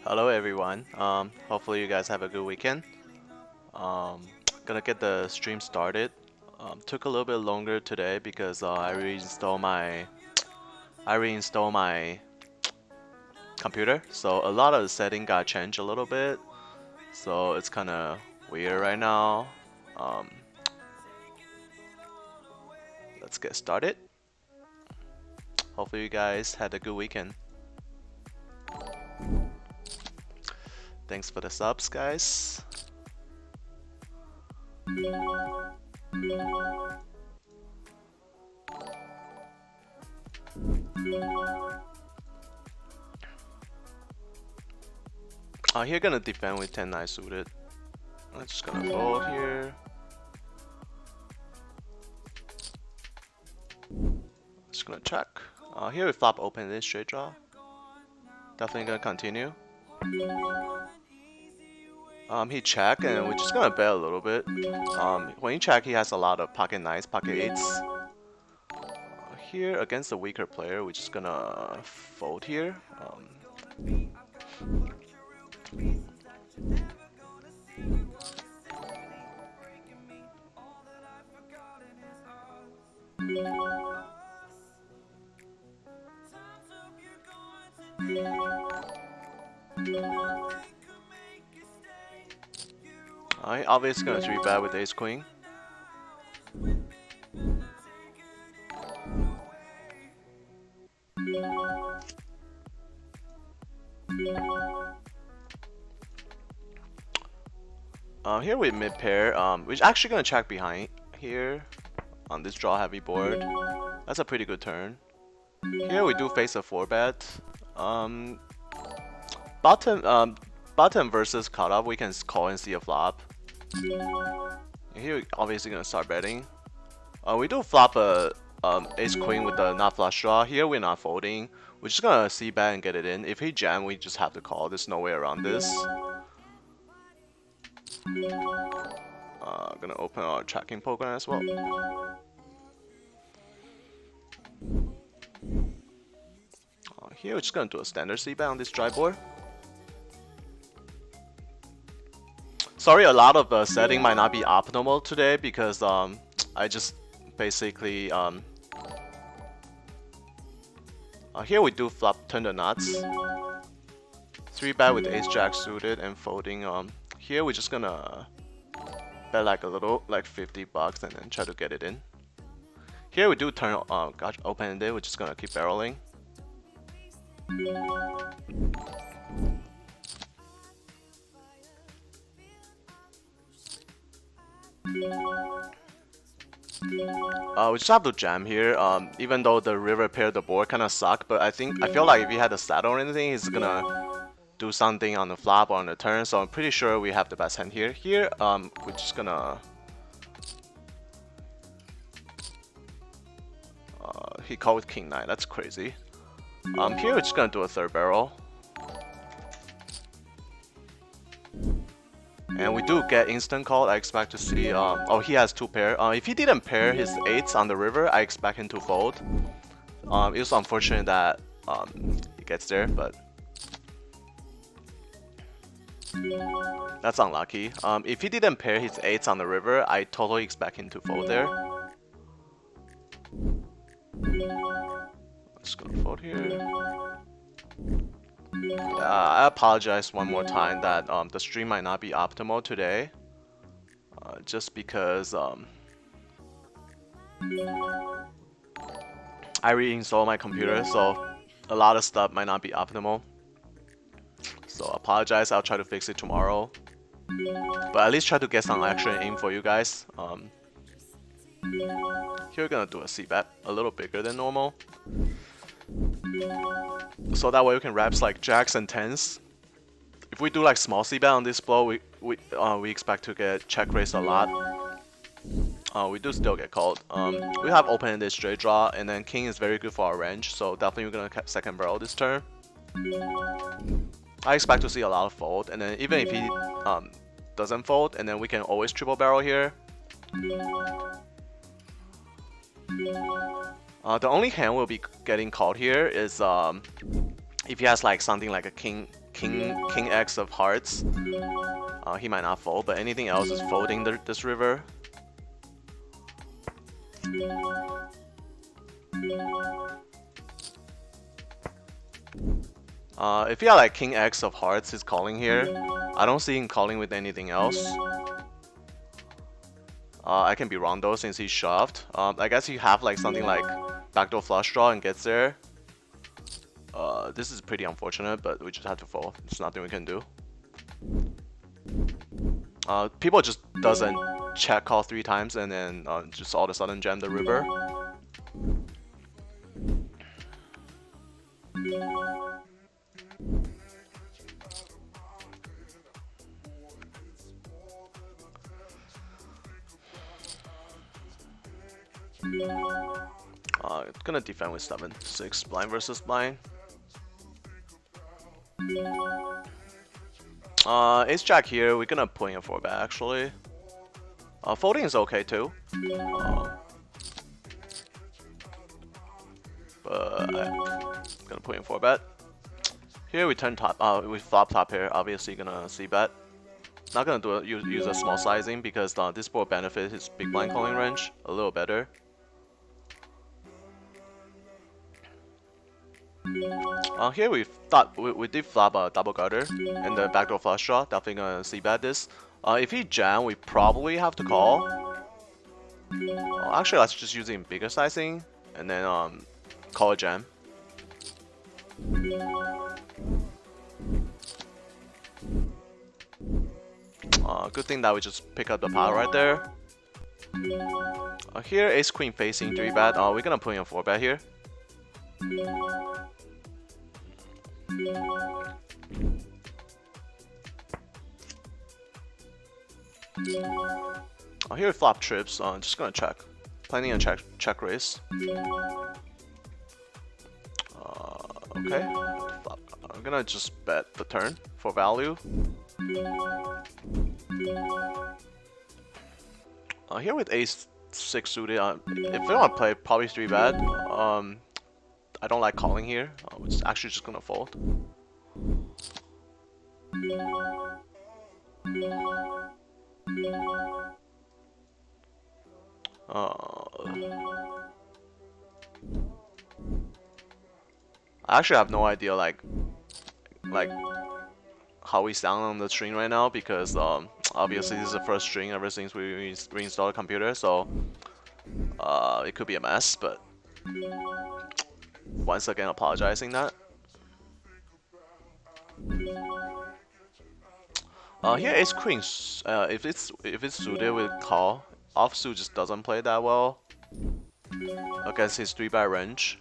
Hello everyone. Hopefully you guys have a good weekend. Gonna get the stream started. Took a little bit longer today because I reinstalled my computer. So a lot of the setting got changed a little bit. So it's kind of weird right now. Um, let's get started. Hopefully you guys had a good weekend. Thanks for the subs, guys. Here gonna defend with 10-9 suited. I'm just gonna fold here. Just gonna check. Here we flop open this straight draw. Definitely gonna continue. He check and we're just gonna bet a little bit. When he check, he has a lot of pocket nines, pocket eights. Here against a weaker player, we're just gonna fold here. He obviously gonna 3-bet with ace queen. Here we mid pair. We're actually gonna check behind here on this draw heavy board. That's a pretty good turn. Here we do face a 4-bet. Bottom versus cutoff, we can call and see a flop. Here we obviously gonna start betting. We do flop a ace queen with the not flush draw. Here we're not folding. We're just gonna see bet and get it in. If he jam, we just have to call. There's no way around this. Gonna open our tracking program as well. Here we're just gonna do a standard c-bet on this dry board. Sorry, a lot of setting might not be optimal today because I just basically here we do flop turn the nuts. 3-bet with ace jack suited and folding. Here we're just gonna bet like a little, like 50 bucks, and then try to get it in. Here we do turn open it. We're just gonna keep barreling. We just have to jam here. Even though the river pair, the board kind of suck, but I feel like if he had a saddle or anything, he's gonna do something on the flop or on the turn. So I'm pretty sure we have the best hand here. Here, we're just gonna. He called with king 9. That's crazy. Here we're just gonna do a third barrel. And we do get instant call. I expect to see. Oh, he has 2 pair. If he didn't pair his 8s on the river, I expect him to fold. It was unfortunate that he gets there, but that's unlucky. If he didn't pair his 8s on the river, I totally expect him to fold there. Just gonna fold here. I apologize one more time that the stream might not be optimal today. Just because I reinstalled my computer, so a lot of stuff might not be optimal. So I apologize. I'll try to fix it tomorrow. But at least try to get some action in for you guys. Here we're gonna do a c-bet, a little bigger than normal. So that way we can wraps like jacks and 10s. If we do like small c-bet on this blow, we expect to get check raised a lot. We do still get called. We have open ended straight draw, and then king is very good for our range, so definitely we're gonna second barrel this turn. I expect to see a lot of fold, and then even if he doesn't fold, and then we can always triple barrel here. The only hand we'll be getting called here is If he has like something like a king X of hearts, he might not fold. But anything else is folding this river. If he had like king X of hearts, he's calling here. I don't see him calling with anything else. I can be wrong though, since he's shoved. I guess you have like something like backdoor flush draw and gets there. This is pretty unfortunate, but we just have to fold. There's nothing we can do. People just doesn't check call 3 times and then just all of a sudden jam the river. Gonna defend with 7-6 blind versus blind. Ace jack here, we're gonna put in a 4-bet actually. Folding is okay too. But I'm gonna put in 4-bet. Here we turn top, we flop top here, obviously gonna c-bet. Not gonna do use a small sizing because this board benefits his big blind calling range a little better. Here we thought we did flop a double gutter and the backdoor flush draw. Definitely gonna c-bet this. If he jam, we probably have to call. Actually, let's just use it in bigger sizing and then call a jam. Good thing that we just pick up the pot right there. Here, ace queen facing 3-bet. We're gonna put in a 4-bet here. Here flop trips. Just gonna check. Planning a check raise. Okay. I'm gonna just bet the turn for value. Here with ace 6 suited. If they want to play, probably 3-bet. I don't like calling here. It's actually just gonna fold. I actually have no idea like how we sound on the string right now because obviously this is the first string ever since we reinstalled the computer, so it could be a mess, but once again apologizing that. Here ace queen. If it's suited with call, offsuit just doesn't play that well against his 3-bet range.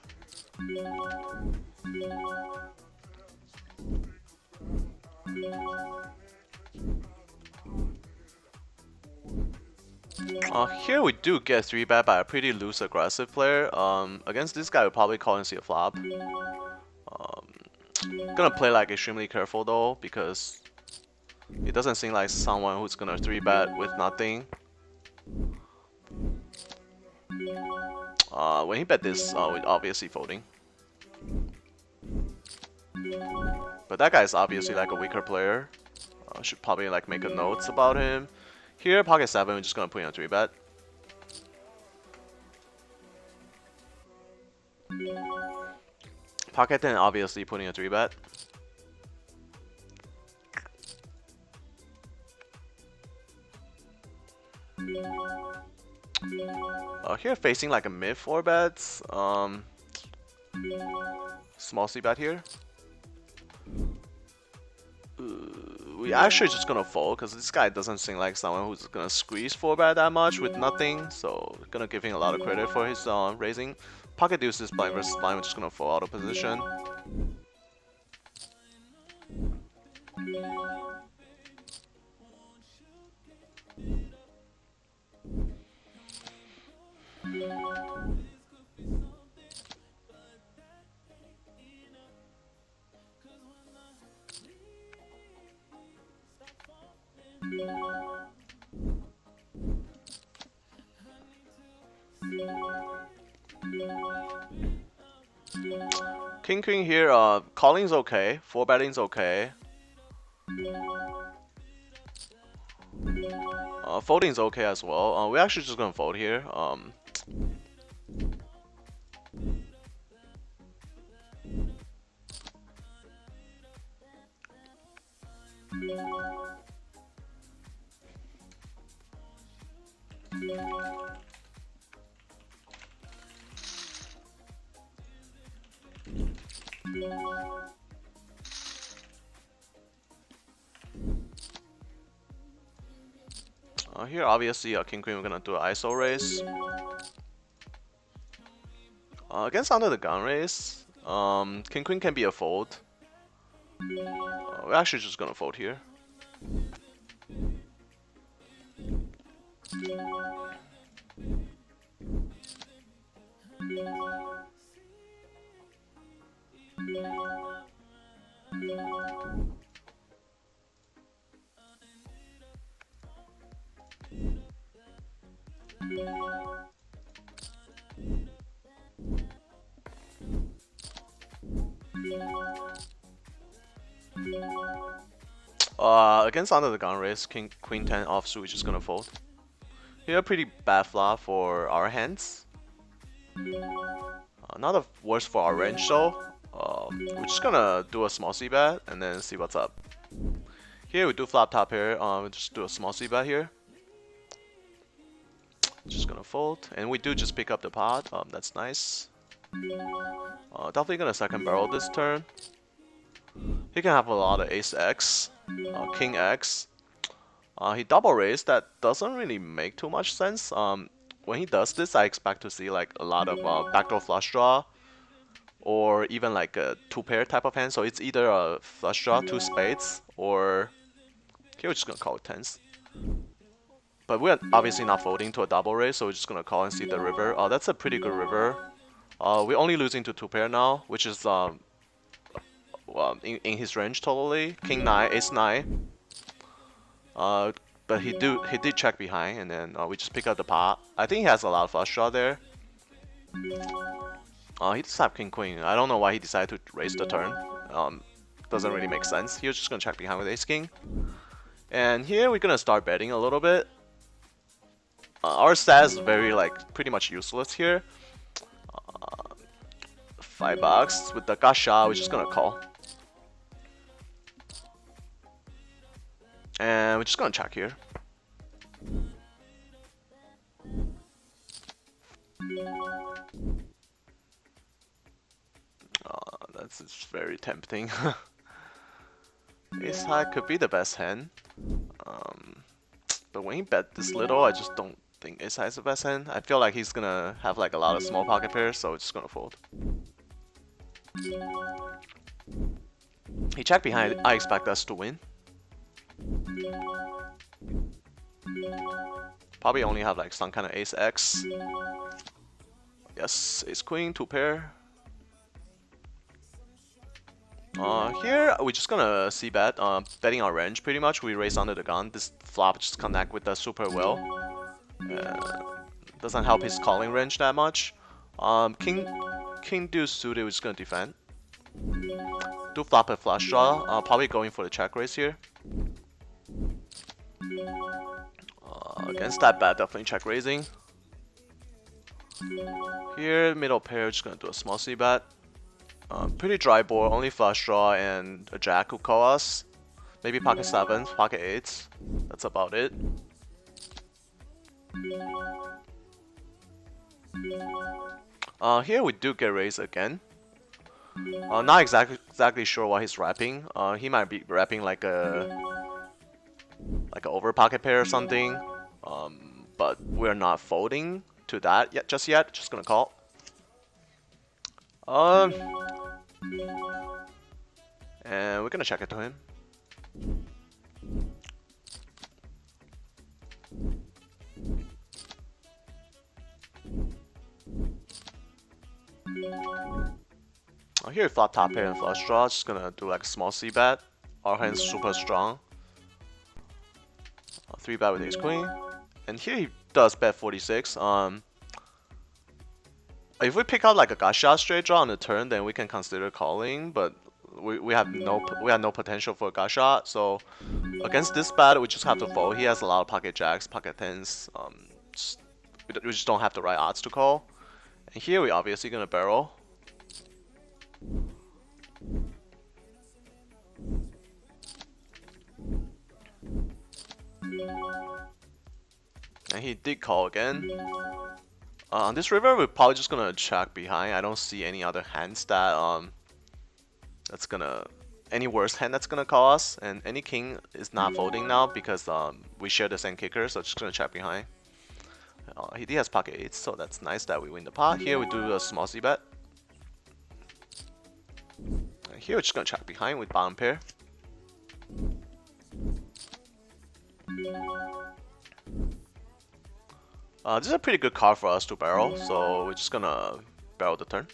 Here we do get 3-bet by a pretty loose aggressive player. Against this guy, we'll probably call and see a flop. Gonna play like extremely careful though because it doesn't seem like someone who's gonna 3-bet with nothing. When he bet this, we're obviously folding. But that guy is obviously like a weaker player. Should probably like make a notes about him. Here, pocket 7, we're just gonna put in a 3-bet. Pocket 10, obviously putting a 3-bet. Here facing like a mid 4-bets. Small c-bet here. We actually just gonna fold because this guy doesn't seem like someone who's gonna squeeze 4-bet that much with nothing. So gonna give him a lot of credit for his raising. Pocket deuce is blind versus blind. We're just gonna fold out of position. King queen here. Calling's okay. 4-betting's okay. Folding's okay as well. We're actually just gonna fold here. Here, obviously, king queen, we're gonna do an ISO raise. Against under the gun raise, king queen can be a fold. We're actually just gonna fold here. Against under the gun raise, king queen 10 offsuit, we're just gonna fold. Here, pretty bad flop for our hands. Not the worst for our range though. We're just gonna do a small c-bet and then see what's up. Here we do flop top pair. We just do a small c-bet here. Just gonna fold, and we do just pick up the pot. That's nice. Definitely gonna second barrel this turn. He can have a lot of ace x, king x. He double raised. That doesn't really make too much sense. When he does this, I expect to see like a lot of backdoor flush draw, or even like a 2-pair type of hand. So it's either a flush draw, 2 spades, or here we're just gonna call it tens. But we're obviously not folding to a double raise, so we're just gonna call and see the river. That's a pretty good river. We're only losing to 2-pair now, which is well, in his range totally. King 9, ace 9. But he did check behind, and then we just pick up the pot. I think he has a lot of flush draw there. He just have king queen. I don't know why he decided to raise the turn. Doesn't really make sense. He was just gonna check behind with ace king. And here we're gonna start betting a little bit. Our stat is very like pretty much useless here. $5 with the gacha, we're just gonna call. And we're just gonna check here. That's just very tempting. Ace high could be the best hand. But when he bet this little, I just don't think ace high is the best hand. I feel like he's gonna have like a lot of small pocket pairs, so we're just gonna fold. He checked behind. I expect us to win. Probably only have like some kind of ace x. Yes, ace queen, 2-pair. Here we're just gonna c-bet, betting our range pretty much. We raise under the gun. This flop just connect with us super well. Doesn't help his calling range that much. King deuce suited, we're just gonna defend. Do flop a flush draw. Probably going for the check raise here. Against that bet, definitely check raising. Here, middle pair, just gonna do a small c-bet. Pretty dry board, only flush draw and a jack who call us. Maybe pocket 7s, pocket 8s. That's about it. Here we do get raised again. Not exactly sure what he's wrapping. He might be wrapping like a over pocket pair or something. But we're not folding to that yet. Just gonna call. And we're gonna check it to him. Here flop top pair and flush draw. Just gonna do like a small c-bet. Our hand's super strong. 3-bet with ace queen. And here he does bet 46. If we pick out like a gut shot straight draw on the turn, then we can consider calling, but we have no potential for a gut shot. So against this bat, we just have to fold. He has a lot of pocket jacks, pocket tens. Just, we just don't have the right odds to call. And here we obviously gonna barrel. And he did call again. On this river, we're probably just gonna check behind. I don't see any other hands that that's gonna any worse hand that's gonna call us. And any king is not folding now because we share the same kicker, so just gonna check behind. He has pocket eights, so that's nice that we win the pot. Here we do a small c bet. And here we're just gonna check behind with bottom pair. This is a pretty good card for us to barrel, so we're just gonna barrel the turn.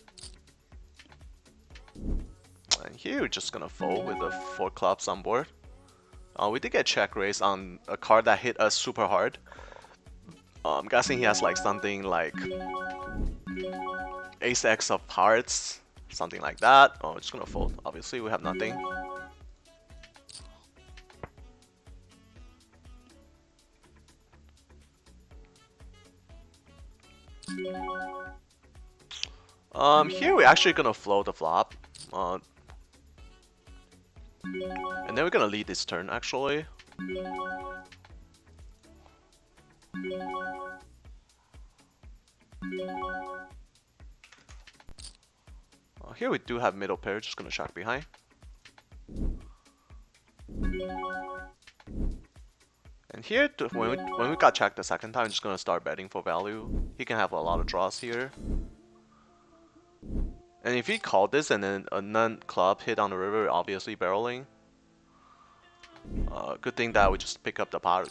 And here we're just gonna fold with the 4 clubs on board. We did get check raise on a card that hit us super hard. I'm guessing he has like something like Ace X of hearts, something like that. Oh, we're just gonna fold. Obviously, we have nothing. Here we're actually gonna float the flop. And then we're gonna lead this turn actually. Here we do have middle pair, just gonna check behind. And here, when we got checked the second time, just gonna start betting for value. He can have a lot of draws here. And if he called this and then a non-club hit on the river, obviously barreling. Good thing that we just pick up the pot.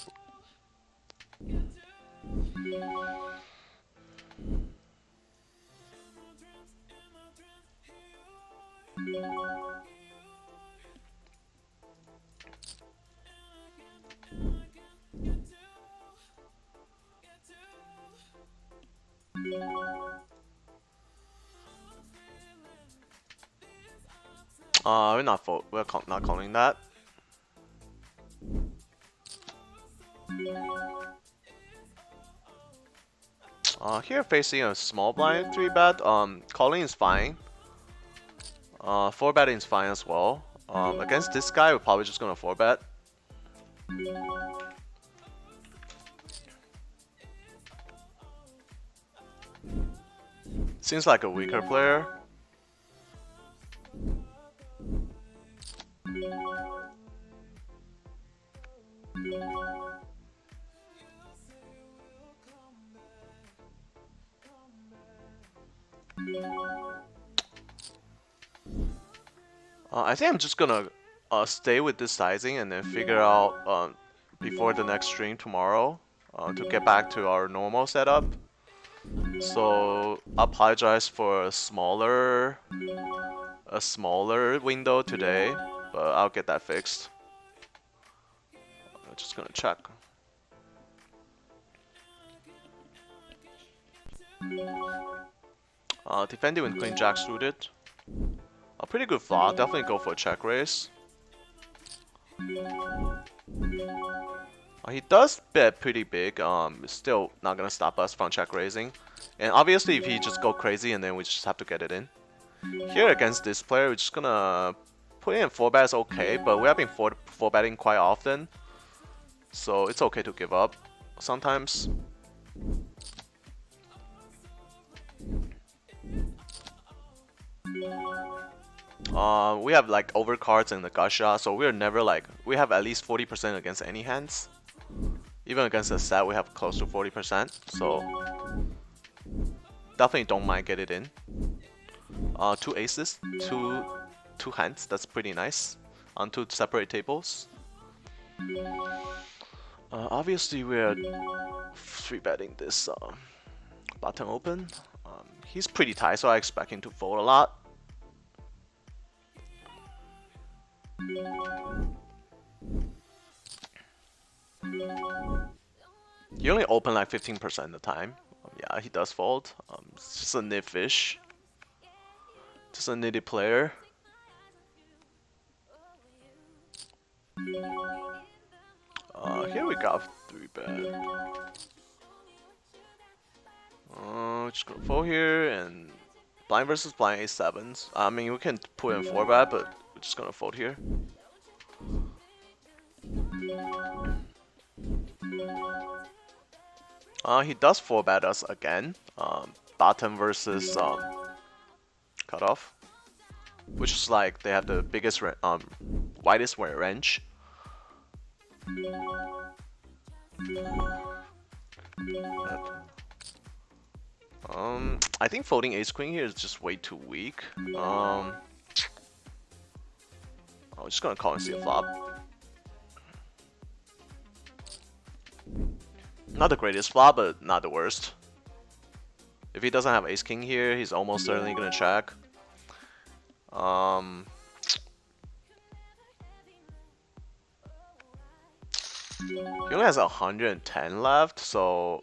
We're not calling that. Here facing a small blind 3-bet. Calling is fine. 4-betting is fine as well. Against this guy, we're probably just gonna 4-bet. Seems like a weaker player. I think I'm just gonna stay with this sizing and then figure out before the next stream tomorrow to get back to our normal setup. So I apologize for a smaller window today, but I'll get that fixed. I'm just gonna check. Defending with Queen Jack suited. A pretty good flop. Definitely go for a check raise. He does bet pretty big. Still not gonna stop us from check raising. And obviously, if he just go crazy, and then we just have to get it in. Here against this player, we're just gonna put in 4-bet is okay, but we have been 4-betting quite often, so it's okay to give up sometimes. We have like overcards and the gut shot, so we're never like, we have at least 40% against any hands. Even against a set, we have close to 40%, so definitely don't mind get it in. 2 aces, two hands, that's pretty nice on 2 separate tables. Obviously we're 3-betting this button open. He's pretty tight, so I expect him to fold a lot. You only open like 15% of the time. Yeah, he does fold. It's just a nit fish. Just a nitty player. Here we got 3-bet. Just gonna fold here and blind versus blind A7s. I mean, we can put in 4-bet, but we're just gonna fold here. He does 4-bet us again. Bottom versus cutoff, which is like they have the biggest widest range. I think folding ace queen here is just way too weak. I'm just gonna call and see a flop. Not the greatest flop, but not the worst. If he doesn't have ace king here, he's almost certainly gonna check. He only has 110 left, so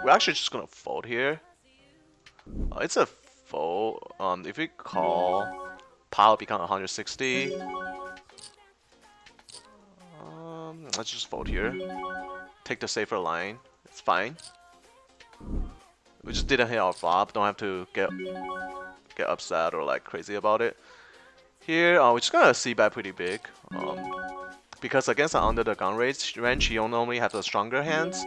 we're actually just gonna fold here. It's a fold. If we call, pile become 160. Let's just fold here. Take the safer line. It's fine. We just didn't hit our flop. Don't have to get upset or like crazy about it. Here, we're just gonna c-bet pretty big. Because against an under the gun range, he normally have the stronger hands.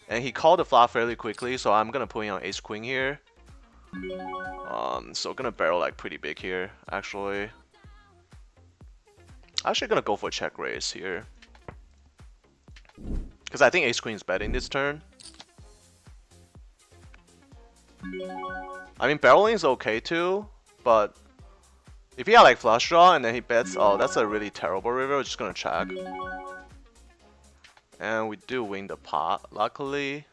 And he called the flop fairly quickly, so I'm gonna put in on ace queen here. So gonna barrel like pretty big here, actually. Actually gonna go for check raise here. Because I think ace queen is betting this turn. I mean, barreling is okay too, but if he had like flush draw and then he bets, oh, that's a really terrible river, we're just gonna check. And we do win the pot, luckily.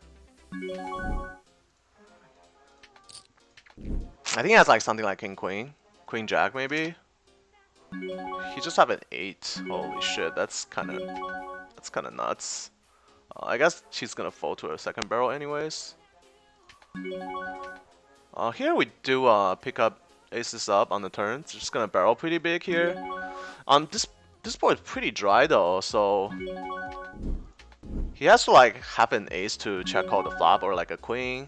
I think he has like something like king queen, queen jack maybe. He just have an 8. Holy shit, that's kind of nuts. I guess she's gonna fold to a second barrel anyways. Here we do pick up aces up on the turn. Just gonna barrel pretty big here. This board is pretty dry though, so he has to like have an ace to check call the flop or like a queen.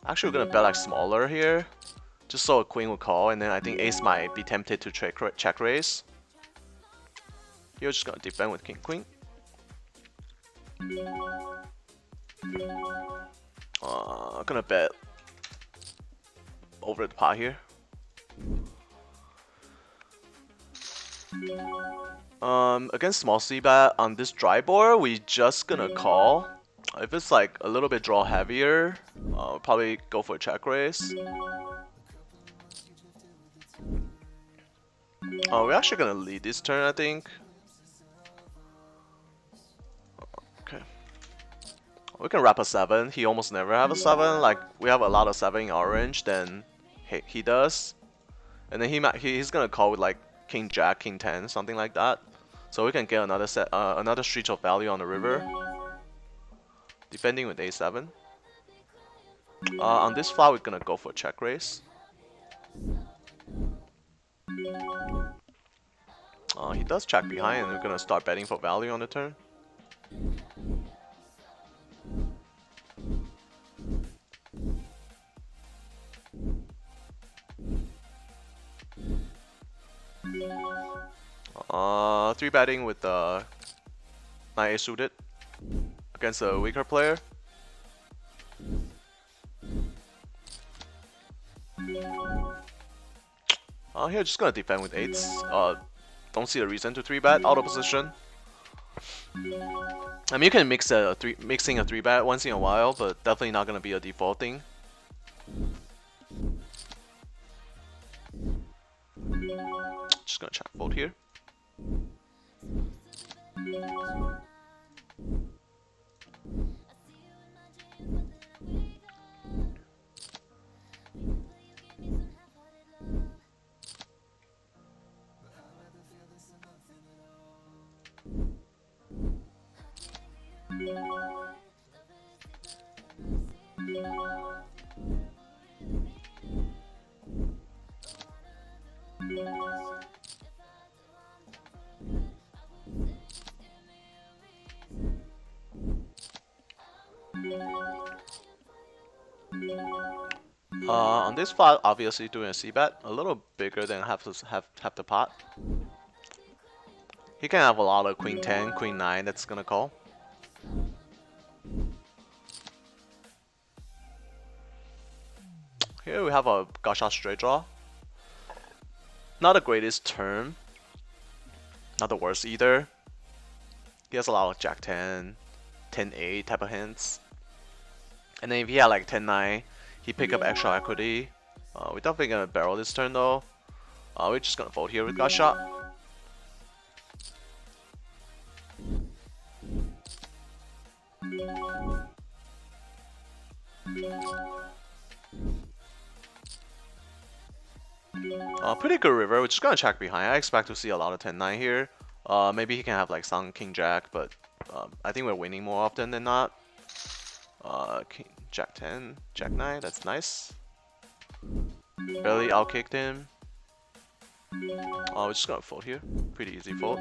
Actually, we're gonna bet like smaller here, just so a queen will call, and then I think ace might be tempted to check raise. Here, we're just gonna defend with king queen. Gonna bet over the pot here. Against small c-bet on this dry board, we just gonna call. If it's like a little bit draw heavier, probably go for a check raise. We're actually gonna lead this turn, I think. Okay. We can wrap a 7. He almost never have a 7. Like we have a lot of 7 in our range than he does. And then he's gonna call with like king jack, king 10, something like that. So we can get another streak of value on the river. Defending with a7. On this flop, we're gonna go for check raise. He does check behind, and we're gonna start betting for value on the turn. Three betting with the 9-8 suited against a weaker player. Here just gonna defend with 8s. Don't see a reason to 3-bet out of position. I mean, you can mixing a 3-bet once in a while, but definitely not gonna be a default thing. Just gonna check fold here. On this flop, obviously doing a c-bet, a little bigger than half the pot. He can have a lot of queen 10, queen 9 that's gonna call. Here we have a gut shot straight draw. Not the greatest turn. Not the worst either. He has a lot of jack 10, 10-8 type of hands. And then if he had like 10-9, he pick up extra equity. We're definitely gonna barrel this turn though. We're just gonna fold here with gut shot. Pretty good river. We're just gonna check behind. I expect to see a lot of 10-9 here. Maybe he can have like some king jack, but I think we're winning more often than not. King, jack 10, jack 9. That's nice. Barely outkicked him. We're just gonna fold here. Pretty easy fold.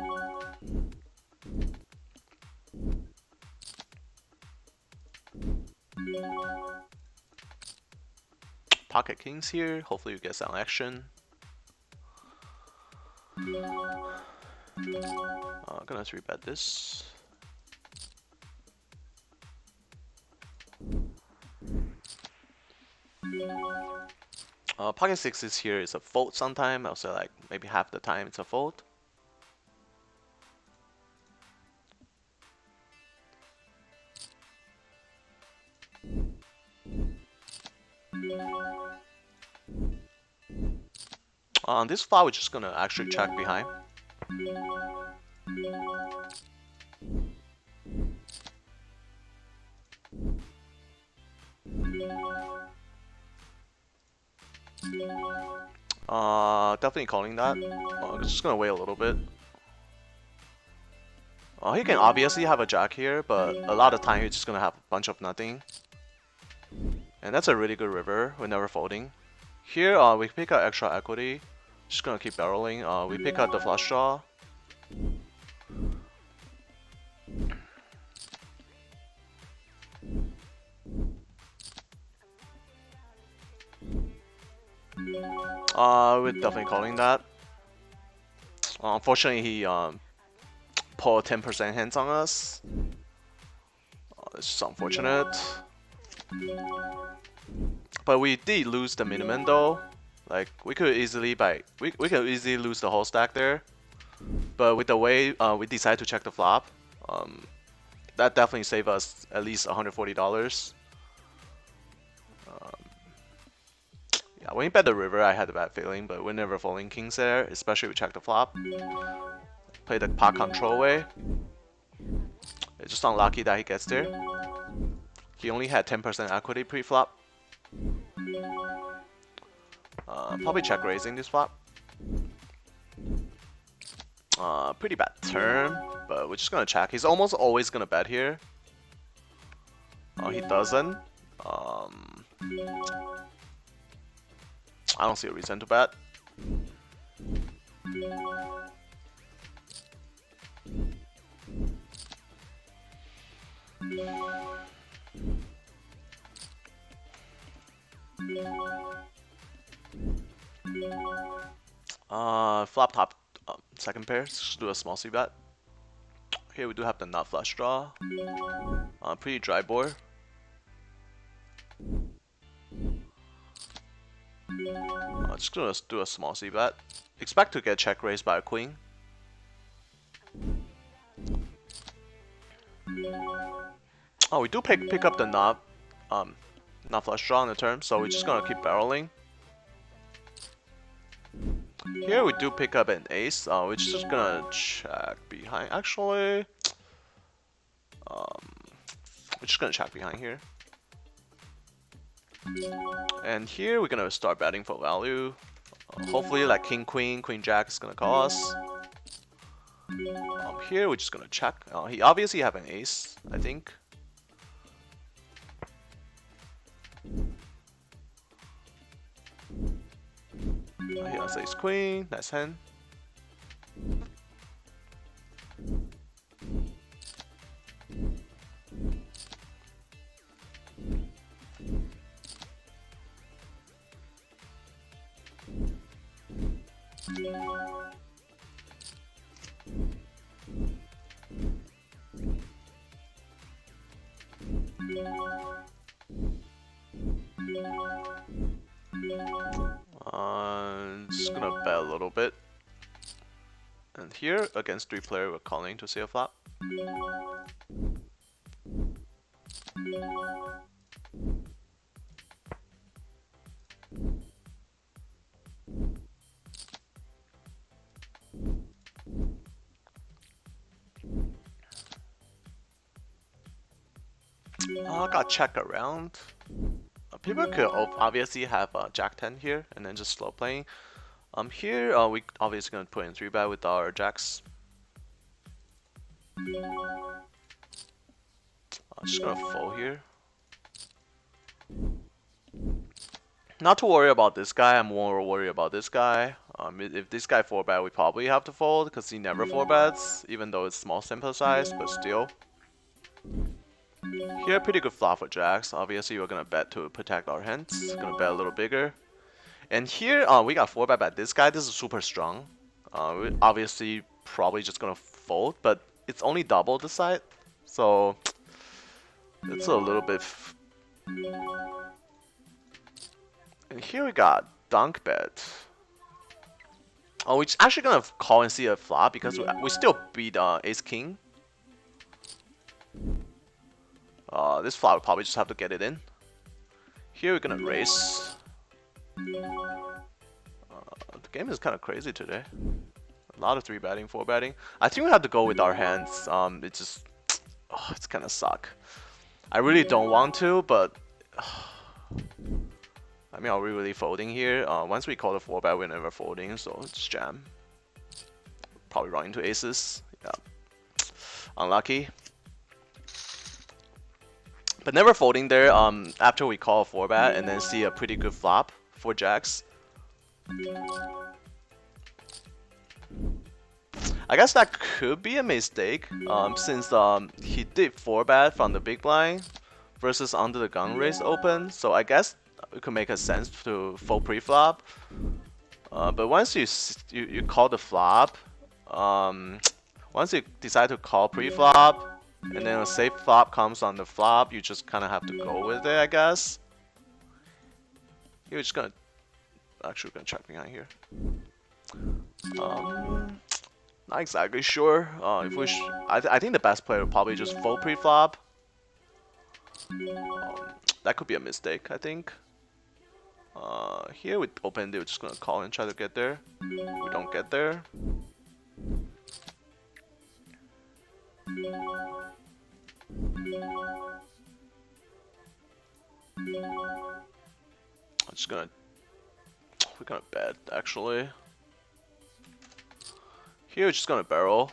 Pocket kings here. Hopefully we get some action. Gonna 3-bet this. Pocket sixes here is a fold sometime. I'll say like maybe half the time it's a fold. On this flop, we're just gonna actually check behind. Definitely calling that. Just gonna wait a little bit. He can obviously have a jack here, but a lot of time he's just gonna have a bunch of nothing. And that's a really good river. We're never folding. Here, we pick up extra equity. Just gonna keep barreling. We pick up the flush draw. We're definitely calling that. Unfortunately, he pulled 10% hands on us. It's just unfortunate. But we did lose the minimum though. Like we could easily we could easily lose the whole stack there. But with the way we decided to check the flop, that definitely saved us at least $140. Yeah, when you bet the river, I had a bad feeling, but we're never folding kings there, especially we check the flop. Play the pot control way. It's just unlucky that he gets there. He only had 10% equity pre-flop. Probably check raising this flop. Pretty bad turn, but we're just gonna check. He's almost always gonna bet here. He doesn't. I don't see a reason to bet. Flop top second pair, just do a small c bet. Here we do have the nut flush draw. Pretty dry board. Just gonna do a small c bet. Expect to get check raised by a queen. We do pick up the nut flush draw on the turn, so we're just gonna keep barreling. Here we do pick up an ace. We're just gonna check behind. Actually, we're just gonna check behind here. And here we're gonna start betting for value. Hopefully, like king queen, queen jack is gonna call us. Here we're just gonna check. He obviously have an ace, I think. He has ace queen, nice hand. Just gonna bet a little bit. And here, against 3 player, we're calling to see a flop. I got check around. People could obviously have Jack 10 here and then just slow playing. Here we obviously gonna put in 3-bet with our jacks. I'm just gonna fold here. Not to worry about this guy, I'm more worried about this guy. If this guy 4-bet, we probably have to fold because he never 4-bets, even though it's small sample size, but still. Here, pretty good flop for jacks. Obviously, we're gonna bet to protect our hands. Gonna bet a little bigger. And here, we got 4-bet by this guy. This is super strong. We obviously probably just gonna fold, but it's only double the side, so it's a little bit. And here we got dunk bet. Oh, we're actually gonna call and see a flop because we still beat ace king. This flop we probably just have to get it in. Here we're gonna raise. The game is kind of crazy today. A lot of 3-betting, 4-betting. I think we have to go with our hands. It's just, it's kind of suck. I really don't want to, but I mean, are we really folding here? Once we call the 4-bet, we're never folding, so it's jam. Probably run into aces. Yeah, unlucky. But never folding there. After we call a 4-bet and then see a pretty good flop for jacks. I guess that could be a mistake, since he did 4-bet from the big blind versus under the gun raise open. So I guess it could make a sense to fold pre-flop. But once you call the flop, once you decide to call pre-flop, and then a safe flop comes on the flop, you just kind of have to go with it, I guess. You're just gonna actually gonna check behind here. Not exactly sure. If we I think the best player would probably just fold pre-flop. That could be a mistake, I think. Here we open it, we're just gonna call and try to get there. We don't get there. We're gonna bet actually. Here we're just gonna barrel.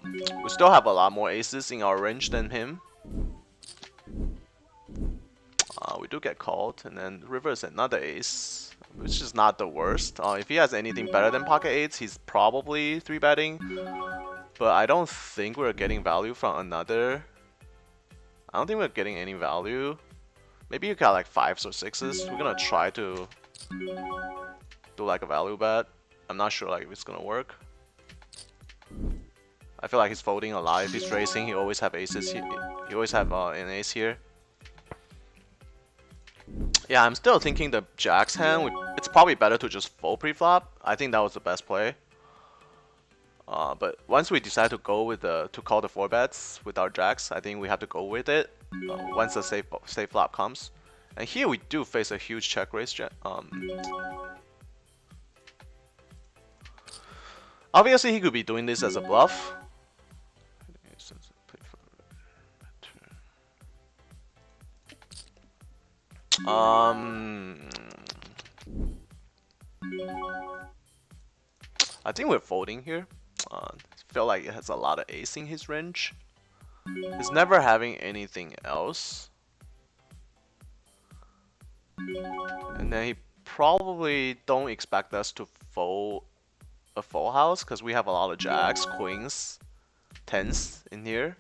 We still have a lot more aces in our range than him. We do get called, and then river is another ace, which is not the worst. If he has anything better than pocket eights, he's probably 3-betting. But I don't think we're getting value from another. I don't think we're getting any value. Maybe you got like 5s or 6s. We're gonna try to do like a value bet. I'm not sure like if it's gonna work. I feel like he's folding a lot. If he's racing, he always have aces. He always have an ace here. Yeah, I'm still thinking the jack's hand. It's probably better to just fold pre-flop. I think that was the best play. But once we decide to go with to call the 4-bets with our jacks, I think we have to go with it. Once the safe flop comes, and here we do face a huge check raise. Obviously, he could be doing this as a bluff. I think we're folding here. Feel like it has a lot of ace in his range. He's never having anything else. And then he probably don't expect us to fold a full house because we have a lot of jacks, queens, tens in here.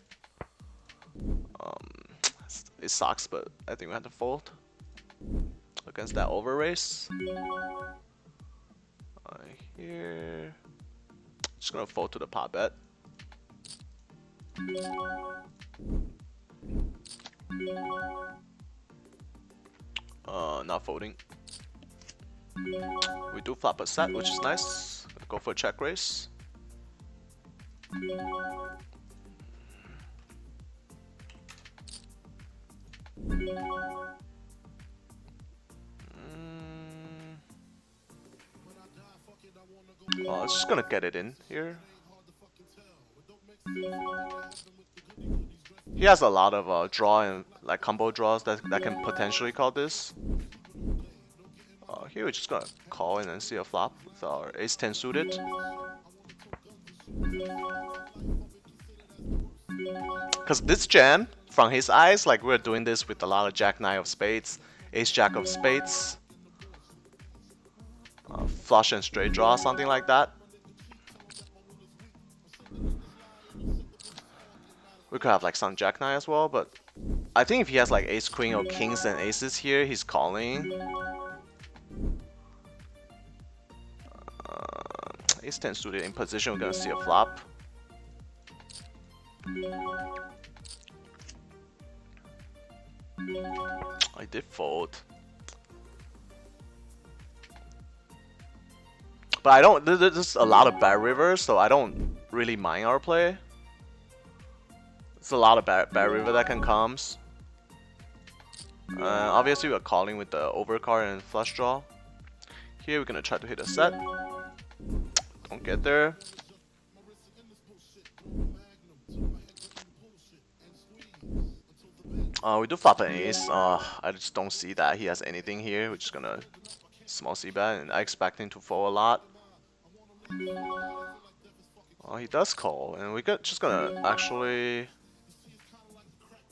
It sucks, but I think we have to fold against that over race. Here, just gonna fold to the pot bet. Not folding. We do flop a set, which is nice. Go for a check raise. It's just gonna get it in here. He has a lot of draw and like combo draws that can potentially call this. Here we're just gonna call in and see a flop with our ace-10 suited. Because this jam, from his eyes, like we're doing this with a lot of jack-9 of spades, ace-jack of spades, flush and straight draw, something like that. We could have like some jack-9 as well, but I think if he has like ace-queen or kings and aces here, he's calling. Ace-10 suited in position, we're gonna see a flop. I did fold. But I don't, there's a lot of bad rivers, so I don't really mind our play. There's a lot of bad river that can come. Obviously we're calling with the overcard and flush draw. Here we're gonna try to hit a set. Don't get there. We do flop an ace. I just don't see that he has anything here. We're just gonna small c-bet, and I expect him to fold a lot. He does call, and we just gonna actually.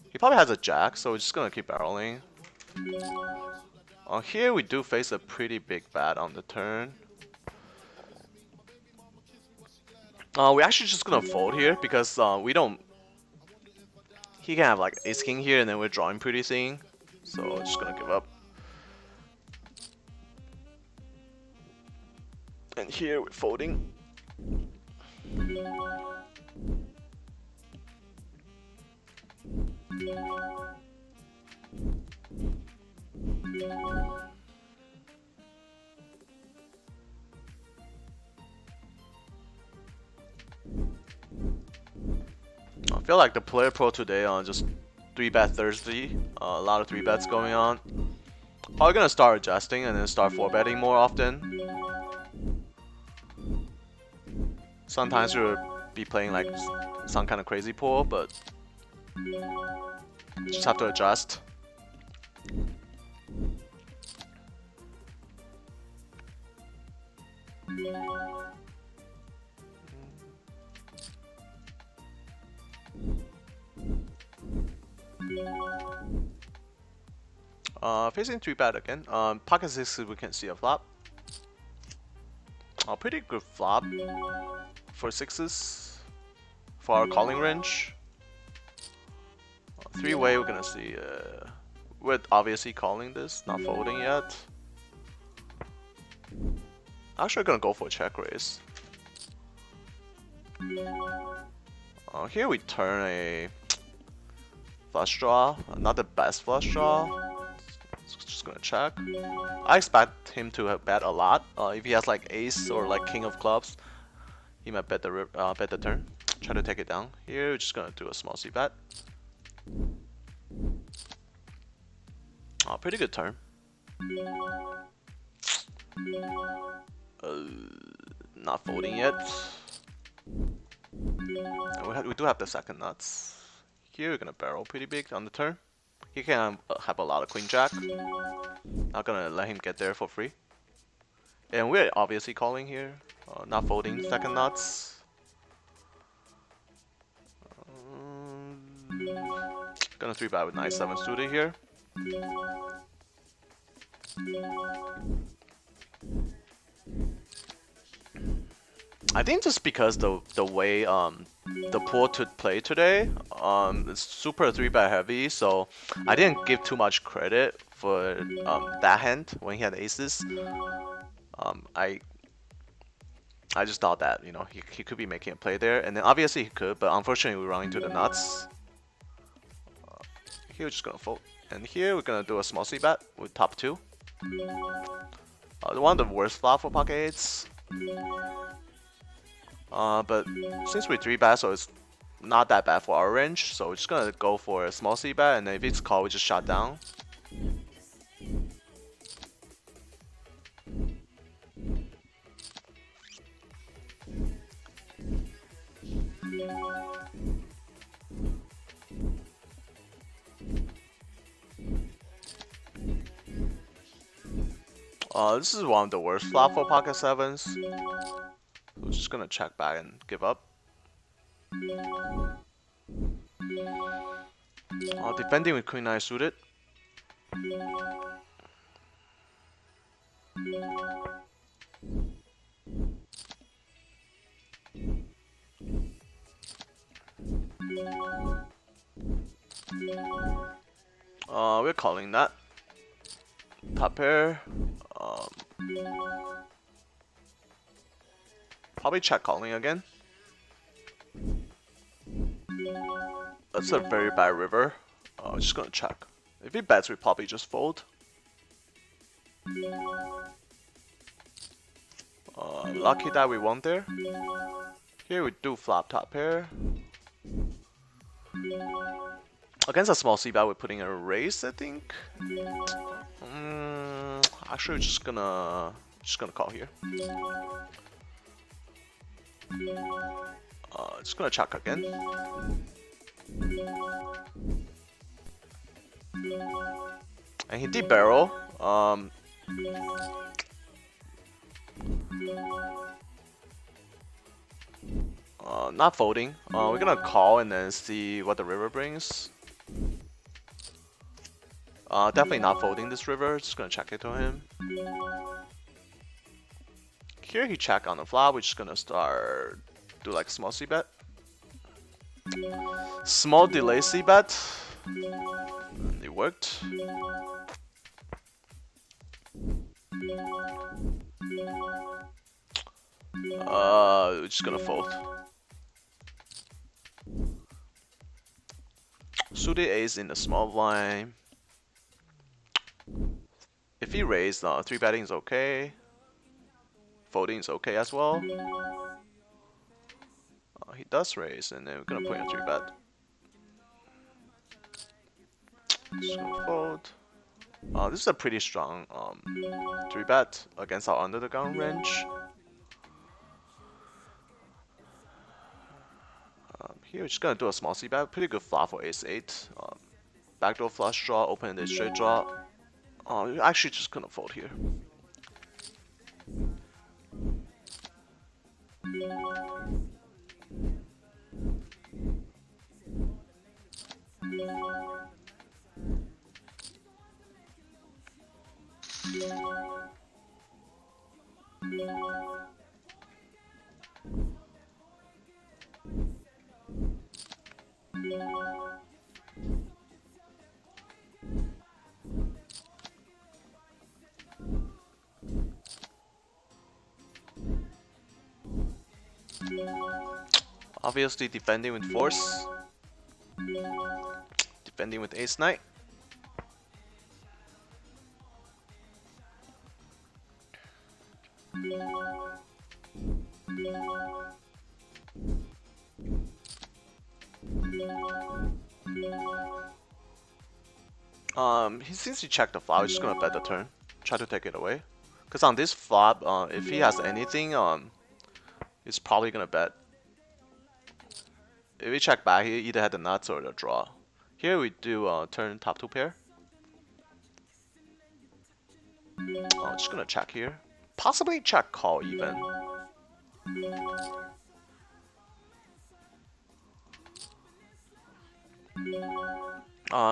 He probably has a jack, so we're just gonna keep barreling. Here we do face a pretty big bet on the turn. We're actually just gonna fold here because we don't. He can have like ace king here, and then we're drawing pretty thin, so just gonna give up. And here we're folding. I feel like the player pro today on just 3-bet Thursday. A lot of 3-bets going on. Probably gonna start adjusting and then start 4-betting more often. Sometimes you'll be playing like some kind of crazy pool, but just have to adjust. Facing 3-bet again. Pocket sixes we can see a flop. Pretty good flop for sixes for our calling range. 3-way we're gonna see. We're obviously calling this, not folding yet. Actually, gonna go for a check raise. Here we turn a flush draw, not the best flush draw. Just gonna check. I expect him to bet a lot. If he has like ace or like king of clubs, he might bet the turn. Try to take it down. Here we're just gonna do a small c-bet. Pretty good turn. Not folding yet. We do have the second nuts. Here we're gonna barrel pretty big on the turn. He can have a lot of queen jack. Not gonna let him get there for free. And we're obviously calling here. Not folding second nuts. Gonna 3-bet with 9-7 suited here. I think just because the way the pool to play today, it's super 3-bet heavy, so I didn't give too much credit for that hand when he had aces. I just thought that, you know, he could be making a play there, and then obviously he could, but unfortunately we run into the nuts. Here we're just gonna fold, and here we're gonna do a small c-bet with top 2. One of the worst flop for pocket 8s. But since we 3-bet, so it's not that bad for our range, so we're just gonna go for a small c-bet, and then if it's called, we just shut down. This is one of the worst flop for pocket 7s. We're just gonna check back and give up. Defending with Queen 9 suited. We're calling that. Top pair. Probably check calling again. That's a very bad river. Just gonna check. If he bets, we probably just fold. Lucky that we won there. Here we do flop top pair. Against a small c-bet, we're putting a raise, I think. Actually, we're just gonna call here. Just gonna check again. And he did barrel. Not folding. We're gonna call and then see what the river brings. Definitely not folding this river. Just gonna check it to him. Here he check on the flop. We're just gonna start do like small c-bet. Small delay c-bet. It worked. We're just gonna fold. Suited ace in the small blind. If he raised, 3-betting is okay. Folding is okay as well. He does raise, and then we're gonna put in a 3-bet. Just gonna fold. This is a pretty strong 3-bet against our under the gun range. Here we're just gonna do a small c-bet. Pretty good flop for ace 8. Backdoor flush draw, open-ended straight draw. You're actually just gonna fold here. Obviously defending with force. Defending with ace knight. Since he checked the flop, he's just gonna bet the turn. Try to take it away. Cause on this flop, if he has anything, he's probably gonna bet. If we check back, he either had the nuts or the draw. Here we do turn top 2 pair. Just gonna check here. Possibly check call even.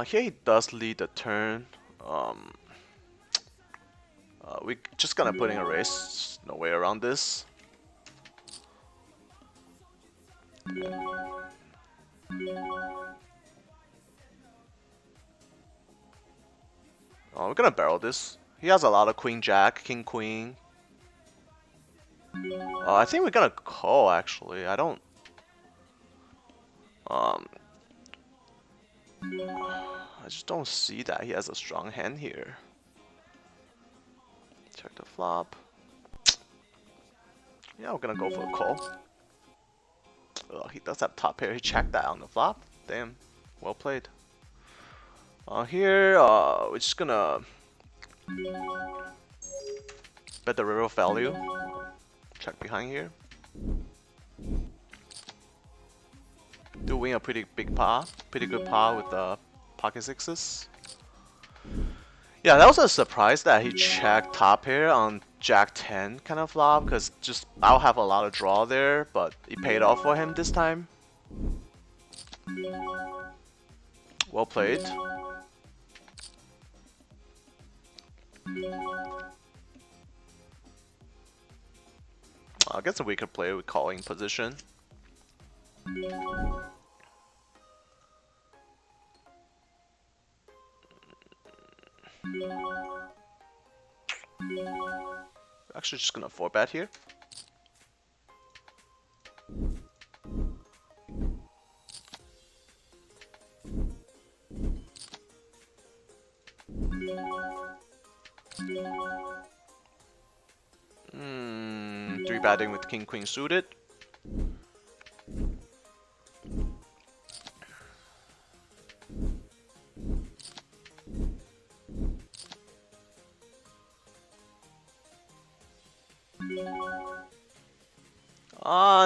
Here he does lead the turn. We just gonna put in a raise. No way around this. Oh, we're gonna barrel this. He has a lot of queen jack, king queen. I think we're gonna call actually. I don't. Um, I just don't see that he has a strong hand here. Check the flop. Yeah, we're gonna go for a call. Oh, he does have top pair. He checked that on the flop. Damn, well played. Here, we're just gonna bet the river value. Check behind here. Do win a pretty big pot, pretty good pot with the pocket sixes. Yeah, that was a surprise that he checked top pair on Jack 10 kind of flop, because just I'll have a lot of draw there, but it paid off for him this time. Well played. I guess we could play with calling position. Actually, just gonna 4-bet here. Three betting with king queen suited.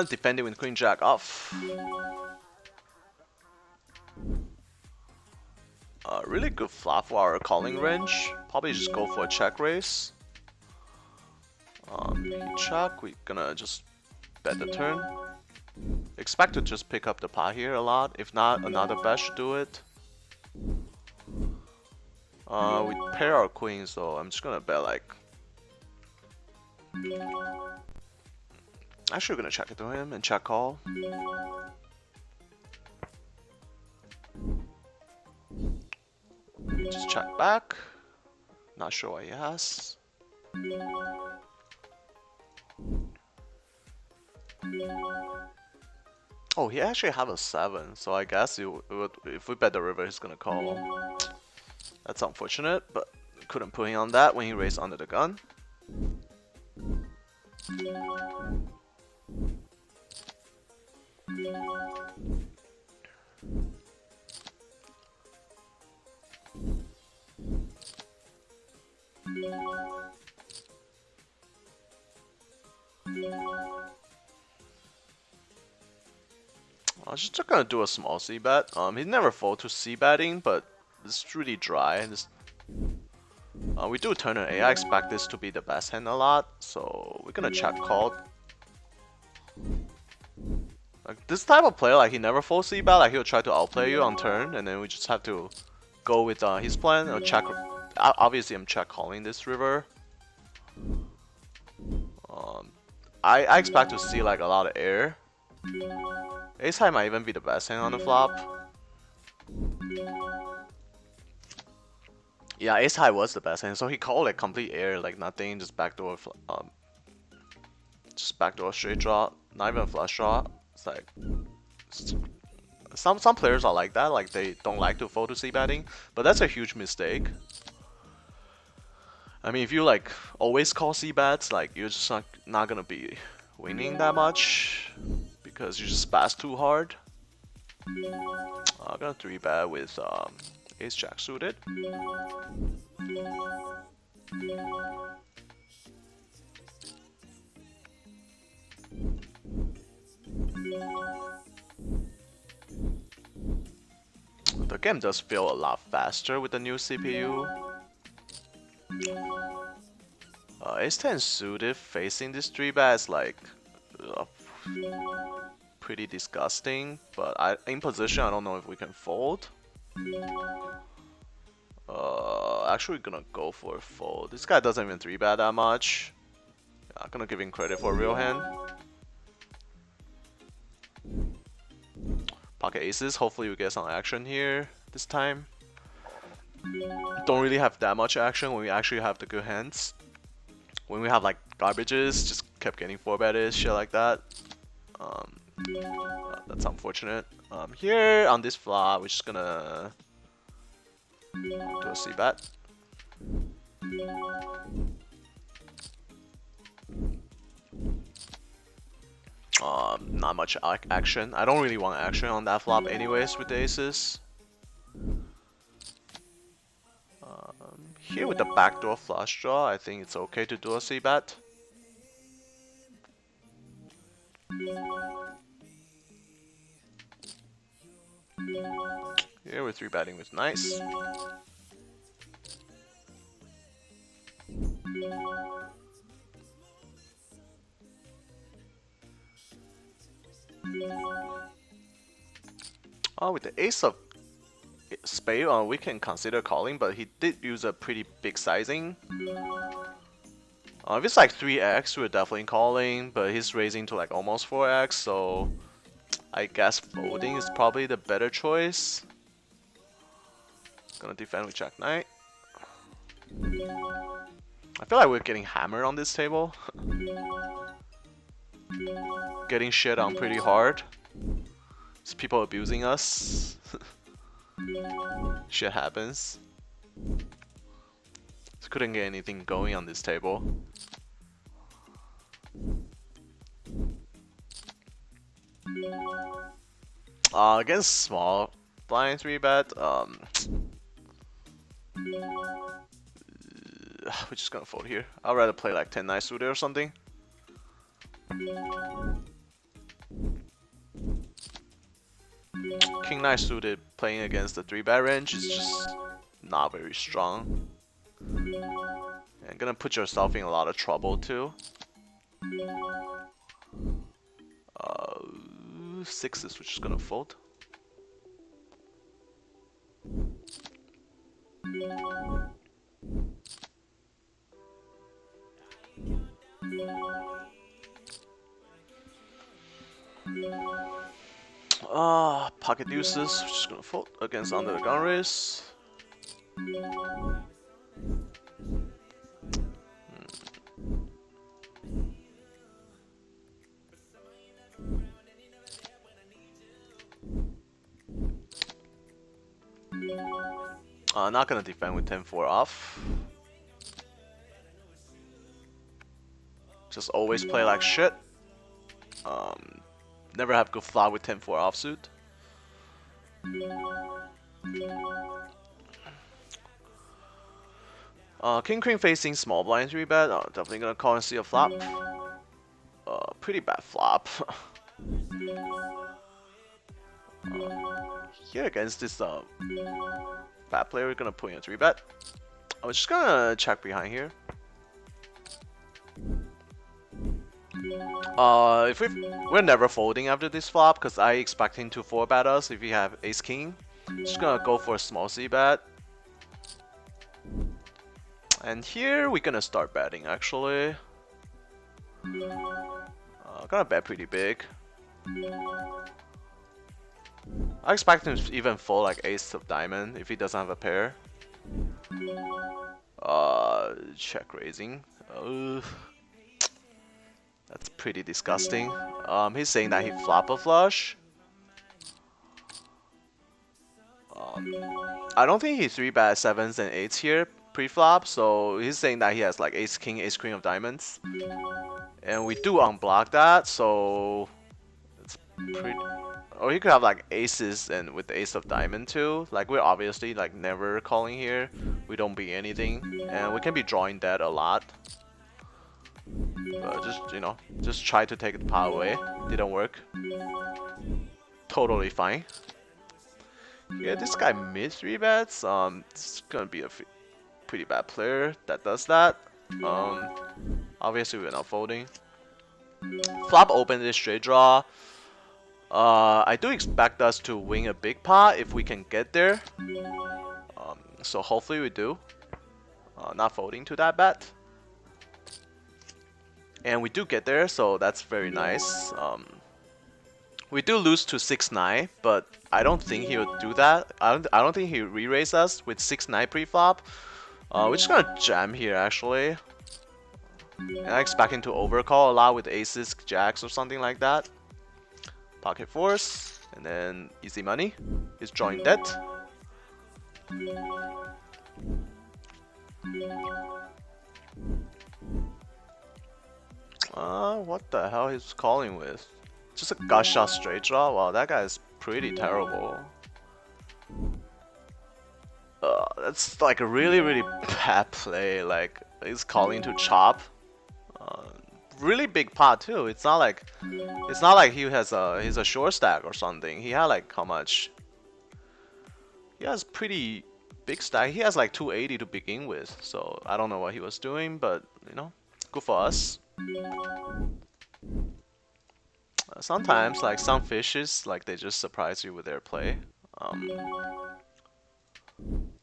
Defending with queen jack off. Really good flop for our calling range. Probably just go for a check raise. He check, we're gonna just bet the turn. Expect to just pick up the pot here a lot. If not, another bet should do it. We pair our queen, so I'm just gonna bet like. Actually, we're gonna check it to him and check call. Just check back. Not sure what he has. Oh, he actually have a 7, so I guess if we bet the river, he's gonna call. That's unfortunate, but couldn't put him on that when he raised under the gun. I was just gonna do a small c bet. He never fold to c betting, but it's really dry. We do turn an A. I expect this to be the best hand a lot, so we're gonna check call. Like this type of player, like he never folds c bet. Like he'll try to outplay you on turn, and then we just have to go with his plan or check. Obviously, I'm check calling this river. I expect to see like a lot of air. Ace high might even be the best hand on the flop. Yeah, ace high was the best hand, so he called it complete air, like nothing, just backdoor, straight draw, not even flush draw. It's like some players are like that, like they don't like to fold to c betting, but that's a huge mistake. I mean, if you like always call c bets, like you're just not gonna be winning that much because you just spaz too hard. I'm gonna 3-bet with ace jack suited. The game does feel a lot faster with the new CPU. Ace 10 suited facing this 3-bet is like pretty disgusting, but in position I don't know if we can fold. Actually we're gonna go for a fold. This guy doesn't even 3-bet that much. I'm gonna give him credit for a real hand. pocket aces. Hopefully we get some action here this time. Don't really have that much action when we actually have the good hands. When we have like garbages, just kept getting 4-betted, shit like that. That's unfortunate. Here on this flop, we're just gonna do a c-bet. Not much action. I don't really want action on that flop anyways with the aces. Here with the backdoor flush draw, I think it's okay to do a c-bet. Here we're 3-betting with nice. Oh, with the ace of spade, we can consider calling, but he did use a pretty big sizing. If it's like 3x, we're definitely calling, but he's raising to like almost 4x, so I guess folding is probably the better choice. Gonna defend with Jack Knight. I feel like we're getting hammered on this table. Getting shit on pretty hard. There's people abusing us. Shit happens. Just couldn't get anything going on this table. Against small blind 3-bet, we're just gonna fold here. I'd rather play like 10-9 suited or something. King-9 suited playing against the 3-bet range is just not very strong. And gonna put yourself in a lot of trouble too. 6s, which is gonna fold. Pocket deuces, which is gonna fold against under the gun raise. Not gonna defend with 10-4 off. Just always play like shit. Never have good flop with 10-4 offsuit. King Queen facing small blind 3-bet. Definitely gonna call and see a flop. Pretty bad flop. Here against this bad player, we're gonna put in a 3-bet. I'm just gonna check behind here. If we're never folding after this flop, because I expect him to 4-bet us if we have ace king. Just gonna go for a small c-bet. And here we're gonna start betting actually. Gonna bet pretty big. I expect him to even fold like ace of diamond if he doesn't have a pair. Check raising. That's pretty disgusting. He's saying that he flop a flush. I don't think he 3-bet 7s and 8s here pre-flop, so he's saying that he has like ace king, ace queen of diamonds. And we do unblock that, so it's pretty... Or he could have like aces and with the ace of diamond too. Like we're obviously like never calling here. We don't beat anything, and we can be drawing that a lot. But just, you know, just try to take the power away. Didn't work. Totally fine. Yeah, this guy mid 3-bets. It's gonna be a pretty bad player that does that. Obviously we're not folding. Flop open this straight draw. I do expect us to win a big pot if we can get there. So hopefully we do. Not folding to that bet. And we do get there, so that's very nice. We do lose to 6-9, but I don't think he would do that. I don't think he re-raise us with 6-9 pre-flop. We're just gonna jam here actually. And I expect him to overcall a lot with aces, jacks, or something like that. Pocket force, and then easy money. He's drawing debt. What the hell he's calling with? Just a gut shot straight draw? Wow, that guy is pretty terrible. That's like a really bad play. Like he's calling to chop. Really big pot too. It's not like he's a short stack or something. He had like how much? He has pretty big stack. He has like 280 to begin with. So I don't know what he was doing, but you know, good for us. Sometimes like some fishes, like they just surprise you with their play.